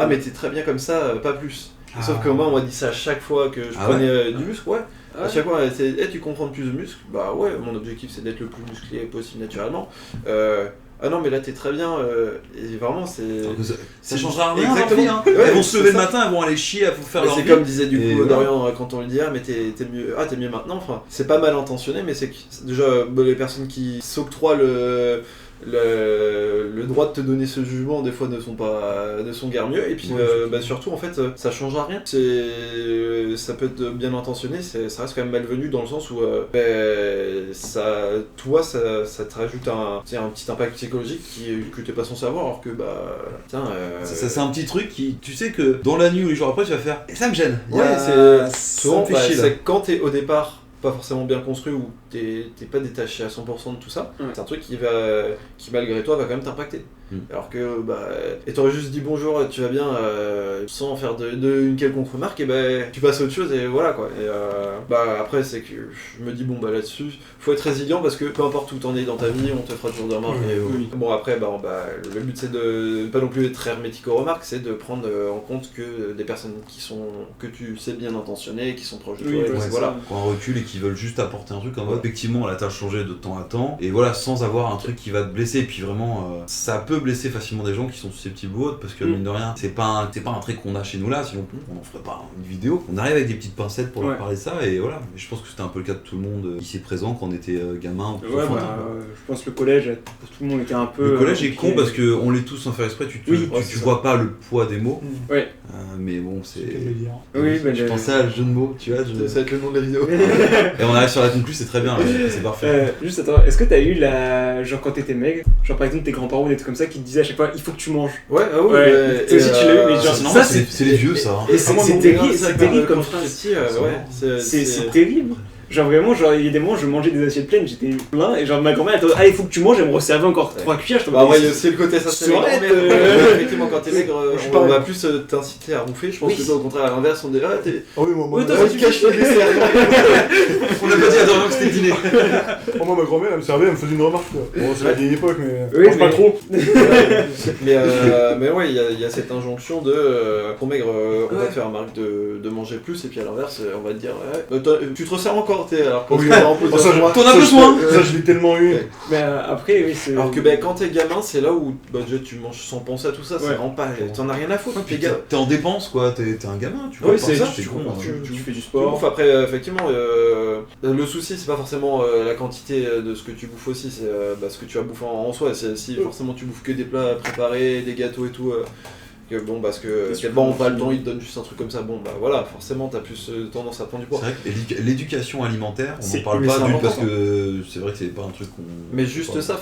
mais t'es très bien comme ça, pas plus. Sauf que moi, on m'a dit ça à chaque fois que je prenais du muscle, à chaque fois, tu comprends plus de muscles. Bah ouais, mon objectif c'est d'être le plus musclé possible naturellement. Ah non, mais là t'es très bien. Et vraiment, ça changera rien dans ta vie. Hein. Elles vont se lever le matin, elles vont aller chier, elles vont faire leur vie. C'est comme disait du coup Dorian quand on lui dit mais t'es mieux maintenant. Enfin, c'est pas mal intentionné, mais c'est que déjà les personnes qui s'octroient le droit de te donner ce jugement des fois ne sont guère mieux, et puis surtout en fait ça changera rien, ça peut être bien intentionné, ça reste quand même malvenu dans le sens où ça te rajoute un petit impact psychologique que t'es pas censé avoir, alors que c'est un petit truc qui, tu sais que dans la nuit ou les jours après tu vas faire ça me gêne. Souvent c'est quand t'es au départ pas forcément bien construit ou t'es pas détaché à 100% de tout ça, c'est un truc qui malgré toi va quand même t'impacter. Alors que, et t'aurais juste dit bonjour, tu vas bien, sans faire une quelconque remarque, et tu passes à autre chose, et voilà quoi. Et après, c'est que je me dis, là-dessus, faut être résilient parce que peu importe où t'en es dans ta vie, on te fera toujours des remarques. Bon, après, le but c'est de pas non plus être hermétique aux remarques, c'est de prendre en compte que des personnes que tu sais bien intentionnées, qui sont proches de toi, et voilà. Quand on recule et qui veulent juste apporter un truc en mode, effectivement, la tâche changé de temps à temps, et voilà, sans avoir un truc qui va te blesser. Et puis vraiment, ça peut blesser facilement des gens qui sont susceptibles ou autres, parce que mine de rien, c'est pas un trait qu'on a chez nous là, sinon on n'en ferait pas une vidéo. On arrive avec des petites pincettes pour leur parler de ça, et voilà. Mais je pense que c'était un peu le cas de tout le monde ici présent quand on était gamin ou plus enfant. Je pense que le collège, pour tout le monde, était un peu. Le collège est con parce qu'on l'est tous sans faire exprès, tu vois pas le poids des mots. Mais bon, c'est. Je pensais à le jeu de mots, tu vois. Ça va être le nom de la vidéo. Et on arrive sur la conclusion, c'est très bien, c'est parfait. Juste attends, est-ce que t'as eu genre quand t'étais maigre, genre par exemple tes grands-parents ou des trucs comme ça qui te disaient à chaque fois il faut que tu manges? Ouais. Toi aussi tu l'as eu, mais genre ça c'est les vieux ça. Et c'est terrible comme phrase. C'est terrible. Genre vraiment, il y a des moments je mangeais des assiettes pleines, j'étais plein et genre ma grand-mère elle était il faut que tu manges, elle me resservait encore 3 cuillères. C'est le côté ça c'est effectivement quand t'es maigre, on va plus t'inciter à bouffer. Je pense que toi au contraire à l'inverse on dit t'es. Ah oui, moi tu caches le dessert. On n'a pas dit à Dorian que c'était dîner. Moi ma grand-mère elle me servait, elle me faisait une remarque quoi. Bon c'est la vieille époque mais mange pas trop. Mais ouais, il y a cette injonction de pour maigre on va te faire remarque de manger plus et puis à l'inverse on va te dire tu te resserres encore. Alors quand t'en as besoin. Ça je l'ai tellement eu. Mais après oui c'est. Alors que quand t'es gamin c'est là où déjà tu manges sans penser à tout ça, c'est vraiment pas. T'en as rien à foutre. T'es en dépense quoi, t'es un gamin, tu vois. Oui c'est ça, tu fais du Tu sport. bouffes après effectivement le souci c'est pas forcément la quantité de ce que tu bouffes aussi, c'est ce que tu vas bouffer en soi. Si forcément tu bouffes que des plats préparés, des gâteaux et tout. Parce que tellement on pas le temps, ils te donnent juste un truc comme ça, voilà, forcément t'as plus tendance à prendre du poids. C'est vrai que l'éducation alimentaire, on n'en parle pas d'une parce que c'est vrai que c'est pas un truc qu'on. Mais juste ça,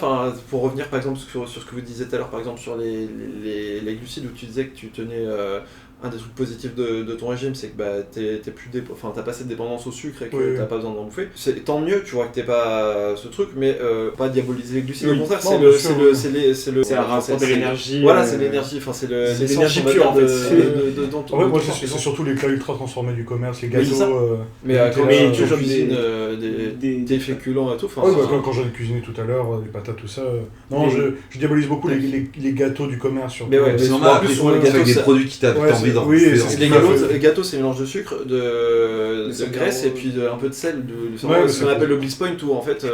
pour revenir par exemple sur ce que vous disiez tout à l'heure, par exemple sur les glucides, où tu disais que tu tenais un des trucs positifs de ton régime, c'est que t'as pas cette dépendance au sucre et que t'as pas besoin d'en bouffer. C'est tant mieux, tu vois que t'es pas ce truc, mais pas diaboliser les glucides. Au contraire, c'est un rapport de l'énergie. Voilà, c'est l'énergie, c'est l'énergie pure en fait. En vrai, moi c'est surtout les plats ultra transformés du commerce, les gâteaux. Mais tu cuisines des féculents et tout. Quand j'en ai cuisiné tout à l'heure, les patates, tout ça. Non, je diabolise beaucoup les gâteaux du commerce. Mais ouais, c'est normal, plus sur les gâteaux avec des produits qui t'as envie d'en bouffer. Les gâteaux, c'est un mélange de sucre, de graisse et puis un peu de sel. Ce qu'on appelle le bliss point, où en fait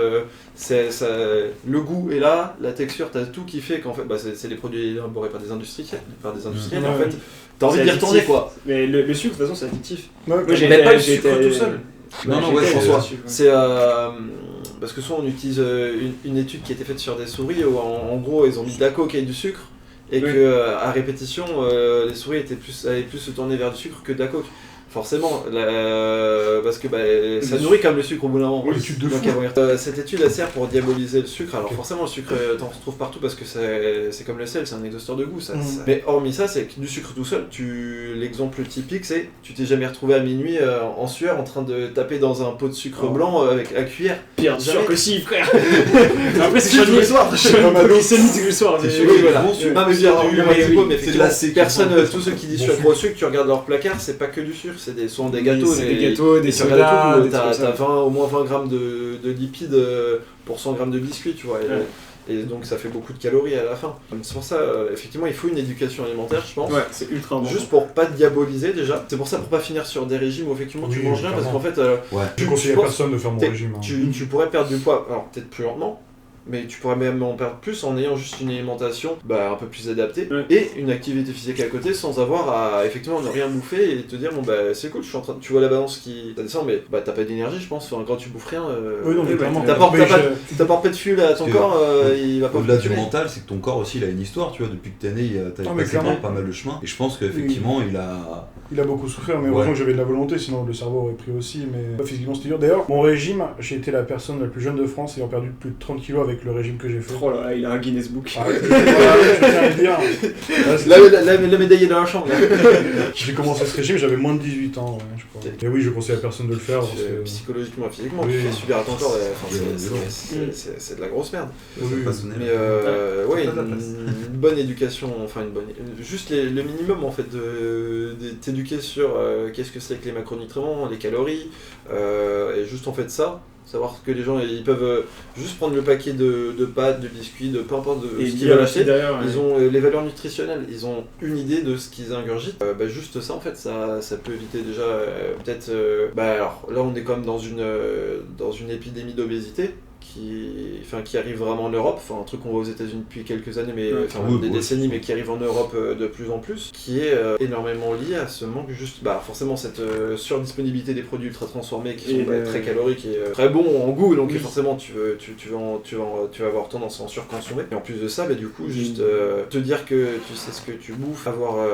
le goût est là, la texture, t'as tout qui fait qu'en fait c'est des produits élaborés par des industriels. En fait, t'as envie d'y retourner quoi. Mais le sucre, de toute façon, c'est addictif. Mais pas le sucre tout seul. Non, c'est parce que soit on utilise une étude qui a été faite sur des souris où en gros ils ont mis de la coke et du sucre et que à répétition les souris allaient plus se tourner vers du sucre que de la coke. Forcément, parce que ça nourrit comme le sucre au bout d'un moment. Cette étude elle sert pour diaboliser le sucre. Alors forcément le sucre t'en retrouves partout parce que c'est comme le sel, c'est un exhausteur de goût. Mais hormis ça, c'est que du sucre tout seul, l'exemple typique c'est tu t'es jamais retrouvé à minuit en sueur en train de taper dans un pot de sucre blanc avec la cuillère. Bien sûr que si frère. Après c'est chaque le soir. C'est le soir. Mais personne, tous ceux qui disent sucre au sucre, tu regardes leur placard, c'est pas que du sucre. C'est souvent des gâteaux, des sodas, t'as au moins 20 grammes de lipides pour 100 grammes de biscuits, tu vois. Et donc ça fait beaucoup de calories à la fin. C'est pour ça, effectivement, il faut une éducation alimentaire, je pense. Ouais, c'est ultra important. Juste pour pas te diaboliser déjà. C'est pour ça, pour pas finir sur des régimes où effectivement tu manges rien, parce qu'en fait, je conseille à personne de faire mon régime. Tu pourrais perdre du poids, alors peut-être plus lentement. Mais tu pourrais même en perdre plus en ayant juste une alimentation un peu plus adaptée et une activité physique à côté sans avoir à effectivement ne rien bouffer et te dire c'est cool, je suis en train tu vois la balance qui descend mais t'as pas d'énergie je pense, quand tu bouffes rien t'apportes pas de fuel à ton corps, il va pas au-delà du mental, c'est que ton corps aussi il a une histoire, tu vois, depuis que t'es né t'as passé pas mal de chemin et je pense qu'effectivement il a beaucoup souffert, mais heureusement que j'avais de la volonté, sinon le cerveau aurait pris aussi, mais physiquement c'était dur. D'ailleurs, mon régime, j'ai été la personne la plus jeune de France ayant perdu plus de 30 kilos avec le régime que j'ai fait. Oh là là, il a un Guinness Book. Ah, je tiens à le dire. La médaille est dans la chambre. J'ai commencé ce régime, j'avais moins de 18 ans, ouais, je crois. Et oui, je conseille à personne de le faire. Parce que... Psychologiquement et physiquement, Oui. tu fais subir à ton corps, Oui, c'est de la grosse merde. Ça Oui. façonnait. Mais Ouais, ouais, pas de la place. une bonne éducation, enfin une bonne... Juste le minimum en fait, de t'éduquer sur qu'est-ce que c'est que les macronutriments, les calories, et juste en fait ça, savoir que les gens ils peuvent juste prendre le paquet de pâtes, de biscuits, de peu importe de Et ce qu'ils lire veulent la acheter. suite derrière. Ils ont les valeurs nutritionnelles, ils ont une idée de ce qu'ils ingurgitent. Juste ça en fait, ça peut éviter déjà peut-être... alors là on est quand même dans une épidémie d'obésité qui arrive vraiment en Europe, un truc qu'on voit aux États-Unis depuis quelques années, mais des décennies, mais qui arrive en Europe de plus en plus, qui est énormément lié à ce manque juste, forcément cette surdisponibilité des produits ultra transformés qui sont très caloriques et très bons en goût, donc forcément tu vas avoir tendance à en surconsommer. Et en plus de ça, du coup, juste te dire que tu sais ce que tu bouffes, avoir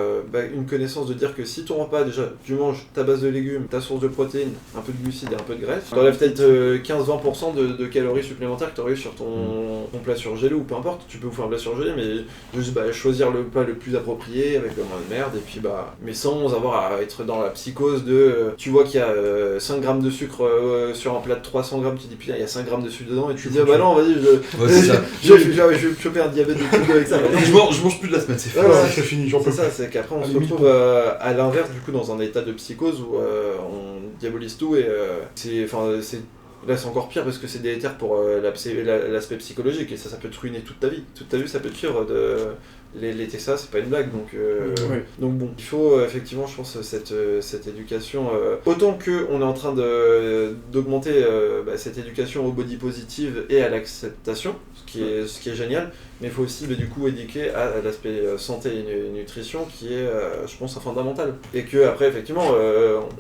une connaissance de dire que si ton repas, déjà, tu manges ta base de légumes, ta source de protéines, un peu de glucides et un peu de graisse, t'enlèves peut-être 15-20% de calories supplémentaires que tu aurais eu sur ton plat surgelé ou peu importe, tu peux vous faire un plat surgelé mais juste choisir le plat le plus approprié avec le moins de merde et puis mais sans avoir à être dans la psychose de tu vois qu'il y a 5 grammes de sucre sur un plat de 300 grammes, tu dis putain il y a 5 grammes de sucre dedans et tu te dis non vas-y je vais choper un diabète de couple avec ça. Je mange plus de la semaine, c'est Ouais, c'est fini, j'en peux c'est plus. ça, c'est qu'après on se retrouve à l'inverse du coup dans un état de psychose où on diabolise tout et là c'est encore pire parce que c'est délétère pour l'aspect psychologique et ça peut te ruiner toute ta vie. Toute ta vie ça peut te suivre les Texas, c'est pas une blague donc bon, il faut effectivement je pense cette éducation autant que on est en train d'augmenter cette éducation au body positive et à l'acceptation, ce qui est génial, mais il faut aussi du coup éduquer à l'aspect santé et nutrition qui est je pense fondamental et que après effectivement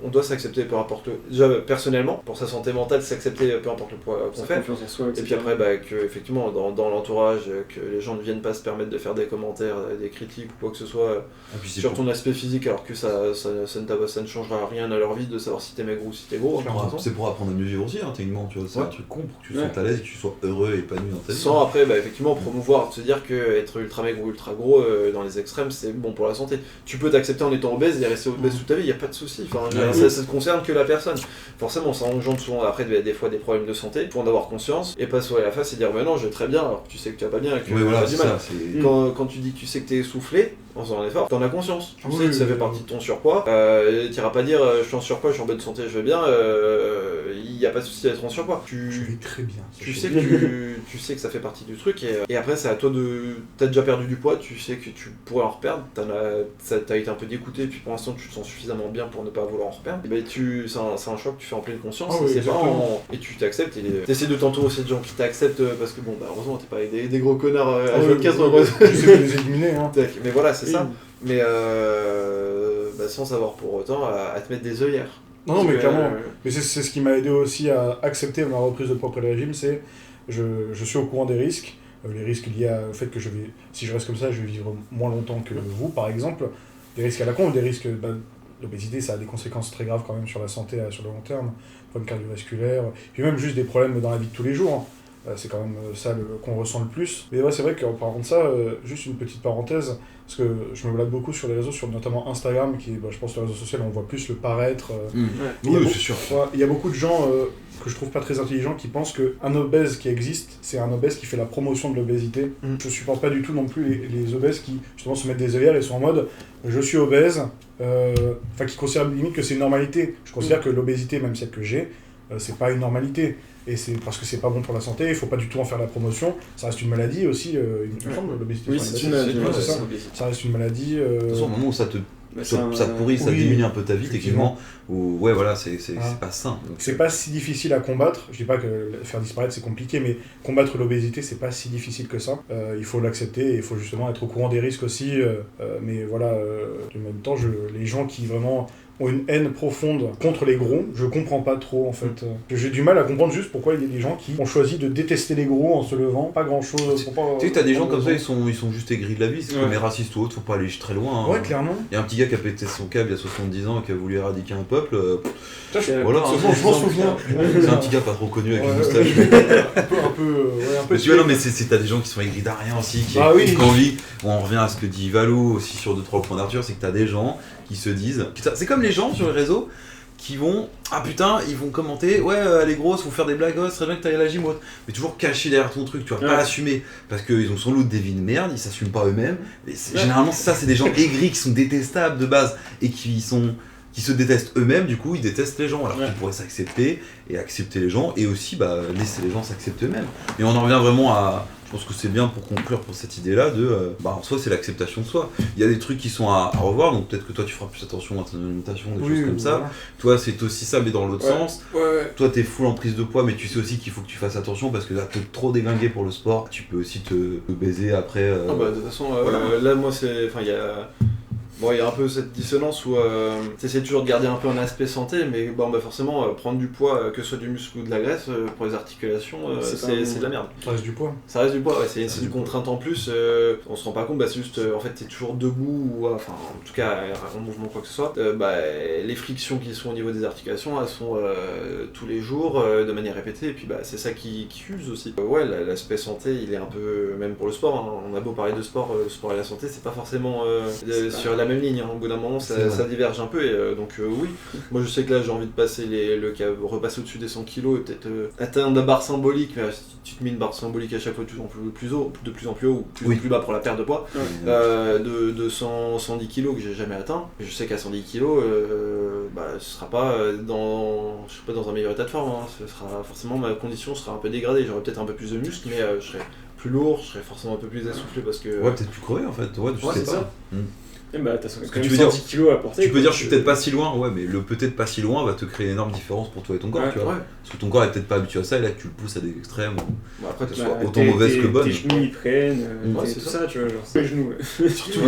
on doit s'accepter peu importe déjà personnellement pour sa santé mentale, s'accepter peu importe le poids qu'on fait Confiance en soi, et puis après que effectivement dans l'entourage que les gens ne viennent pas se permettre de faire des commentaires, des critiques ou quoi que ce soit sur ton aspect physique alors que ça ne changera rien à leur vie de savoir si t'es maigre ou si t'es gros. C'est pour apprendre à mieux vivre aussi, techniquement, tu vois, c'est un truc con pour que tu te sentes à l'aise et que tu sois heureux et épanoui dans ta vie. Sans après effectivement promouvoir, se dire que être ultra maigre ou ultra gros dans les extrêmes c'est bon pour la santé. Tu peux t'accepter en étant obèse et rester obèse toute ta vie, il n'y a pas de souci. Ça ne concerne que la personne. Forcément ça engendre souvent après des fois des problèmes de santé, il faut en avoir conscience et pas se voiler la face et dire non je vais très bien alors que tu sais que tu vas pas bien et que tu as du mal. Quand tu dis que tu sais que tu es essoufflé en faisant un effort, t'en as conscience. Tu sais que ça fait partie de ton surpoids. T'iras pas dire je suis en surpoids, je suis en bonne santé, je vais bien. Il n'y a pas de souci d'être en surpoids. Je vais très bien. Tu sais que ça fait partie du truc et après c'est à toi de... T'as déjà perdu du poids, tu sais que tu pourrais en reperdre. T'as été un peu dégoûté et puis pour l'instant tu te sens suffisamment bien pour ne pas vouloir en reperdre. Et c'est un choc que tu fais en pleine conscience et tu t'acceptes et t'essaies de t'entourer aussi de gens qui t'acceptent parce que heureusement t'es pas des gros connards H24. Je sais les éliminer Mais voilà c'est ça. Mais sans savoir pour autant à te mettre des œillères. Non, mais clairement. Mais c'est ce qui m'a aidé aussi à accepter ma reprise de poids après le régime, c'est je suis au courant des risques, les risques liés au fait que si je reste comme ça, je vais vivre moins longtemps que vous, par exemple. Des risques à la con, des risques... l'obésité, ça a des conséquences très graves quand même sur la santé sur le long terme, problèmes cardiovasculaires, puis même juste des problèmes dans la vie de tous les jours. C'est quand même ça qu'on ressent le plus. Mais ouais, c'est vrai qu'en parlant de ça, juste une petite parenthèse, parce que je me balade beaucoup sur les réseaux, notamment Instagram, qui est, je pense, le réseau social, on voit plus le paraître. Oui, c'est sûr. Il y a beaucoup de gens que je trouve pas très intelligents qui pensent qu'un obèse qui existe, c'est un obèse qui fait la promotion de l'obésité. Je supporte pas du tout non plus les obèses qui, justement, se mettent des œillères et sont en mode « je suis obèse », qui considèrent limite que c'est une normalité. Je considère que l'obésité, même celle que j'ai, c'est pas une normalité. Et c'est parce que c'est pas bon pour la santé, il faut pas du tout en faire la promotion. Ça reste une maladie aussi, il me semble, l'obésité. Oui, c'est une maladie. Ça reste une maladie. De toute façon, au moment où ça pourrit, ça diminue un peu ta vie, techniquement. Ou c'est pas sain. C'est pas si difficile à combattre. Je dis pas que faire disparaître c'est compliqué, mais combattre l'obésité c'est pas si difficile que ça. Il faut l'accepter et il faut justement être au courant des risques aussi. Mais voilà, en même temps, les gens qui vraiment ont une haine profonde contre les gros. Je comprends pas trop en fait. J'ai du mal à comprendre juste pourquoi il y a des gens qui ont choisi de détester les gros en se levant, pas grand chose. Tu sais que t'as des gens comme ça, ils sont juste aigris de la vie, c'est comme les racistes ou autres, faut pas aller très loin. Hein. Ouais, clairement. Il y a un petit gars qui a pété son câble il y a 70 ans et qui a voulu éradiquer un peuple. Voilà, je m'en souviens. C'est un petit gars pas trop connu avec une moustache. un peu. Tu vois, non, mais t'as des gens qui sont aigris d'arien aussi, qui ont envie. On revient à ce que dit Valou aussi sur 2-3 points d'Arthur, c'est que t'as des gens qui se disent. C'est comme les gens sur les réseaux qui vont. Ah putain, ils vont commenter. Ouais, elle est grosse, faut faire des blagues, oh, ce serait bien que t'ailles à la gym. Mais toujours caché derrière ton truc, tu vas pas l'assumer. Parce qu'ils ont sans doute des vies de merde, ils s'assument pas eux-mêmes. Mais généralement, c'est des gens aigris qui sont détestables de base et qui se détestent eux-mêmes, du coup ils détestent les gens, alors qu'ils pourraient s'accepter et accepter les gens, et aussi laisser les gens s'accepter eux-mêmes. Et on en revient vraiment à, je pense que c'est bien pour conclure pour cette idée-là de, en soi c'est l'acceptation de soi. Il y a des trucs qui sont à revoir, donc peut-être que toi tu feras plus attention à ton alimentation, des choses comme ça. Toi c'est aussi ça, mais dans l'autre sens. Toi t'es full en prise de poids, mais tu sais aussi qu'il faut que tu fasses attention parce que là t'es trop déglingué pour le sport, tu peux aussi te baiser après. De toute façon, là moi c'est, il y a... Bon, il y a un peu cette dissonance où t'essaies toujours de garder un peu un aspect santé, mais forcément, prendre du poids, que ce soit du muscle ou de la graisse, pour les articulations, c'est de la merde. Ça reste du poids. Ça reste du poids, c'est une contrainte en plus. On se rend pas compte, c'est juste, en fait, t'es toujours debout, ou en tout cas, un mouvement, quoi que ce soit. Les frictions qui sont au niveau des articulations, elles sont tous les jours, de manière répétée, et puis c'est ça qui use aussi. L'aspect santé, il est un peu, même pour le sport, hein, on a beau parler de sport, le sport et la santé, c'est pas forcément sur la même ligne, hein. Au bout d'un moment ça diverge un peu et donc oui, moi je sais que là j'ai envie de passer repasser au-dessus des 100 kg et peut-être atteindre la barre symbolique, mais si tu te mets une barre symbolique à chaque fois de plus en plus haut ou plus bas pour la perte de poids, de 110 kg que j'ai jamais atteint, je sais qu'à 110 kg ce sera pas dans un meilleur état de forme, hein. Ce sera forcément, ma condition sera un peu dégradée, j'aurai peut-être un peu plus de muscles, mais je serai plus lourd, je serai forcément un peu plus essoufflé parce que... Ouais, peut-être plus crevé en fait, je sais pas. Ça. T'as quand même tu 110 kilos à porter. Tu peux dire je suis peut-être pas si loin, mais le peut-être pas si loin va te créer une énorme différence pour toi et ton corps, tu vois. Parce que ton corps est peut-être pas habitué à ça et là tu le pousses à des extrêmes, après que ce soit autant mauvaise que bonne. Tes genoux ils prennent, c'est tout ça, tu vois, genre c'est les genoux. Surtout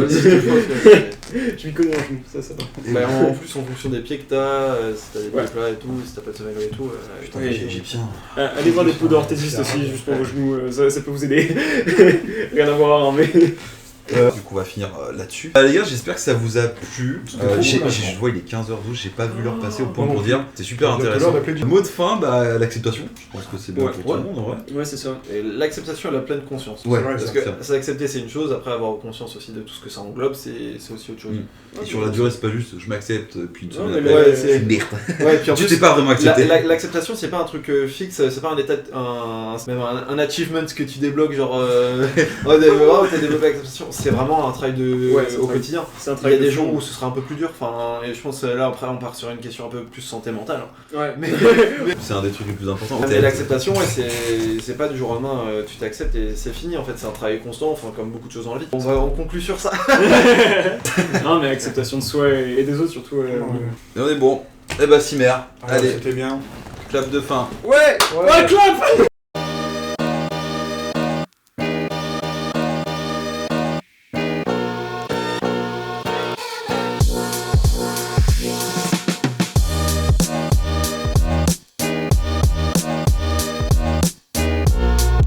je m'y connais en genoux, ça va. En plus en fonction des pieds que t'as, si t'as des pieds plats et tout, si t'as pas de semelle et tout. Putain, j'ai bien. Allez voir des pots d'orthésistes aussi, juste pour vos genoux, ça peut vous aider. Rien à voir, mais... Du coup on va finir là-dessus. Les gars, j'espère que ça vous a plu. Je vois il est 15h12, j'ai pas vu l'heure passer au point pour dire. C'est super intéressant. Mot de fin, l'acceptation. Je pense que c'est bien pour tout le monde en vrai. Ouais, c'est ça. Et l'acceptation et la pleine conscience. Ouais, parce que s'accepter c'est une chose, après avoir conscience aussi de tout ce que ça englobe, c'est aussi autre chose. Et sur la durée, c'est pas juste je m'accepte, puis une semaine après, c'est merde. Ouais, puis en tu plus, t'es pas vraiment accepté. L'acceptation c'est pas un truc fixe, c'est pas un état, même un achievement que tu débloques, genre t'as développé l'acceptation. C'est vraiment un travail au quotidien. Il y a des jours où ce sera un peu plus dur, et je pense là après on part sur une question un peu plus santé mentale. Ouais. Mais c'est un des trucs les plus importants. Mais l'acceptation, c'est pas du jour au lendemain, tu t'acceptes et c'est fini en fait, c'est un travail constant, comme beaucoup de choses dans la vie. On conclut sur ça. Non mais acceptation de soi et des autres surtout. Et on est bon. Cimer. Allez, c'était bien. Clap de fin. Ouais, clap.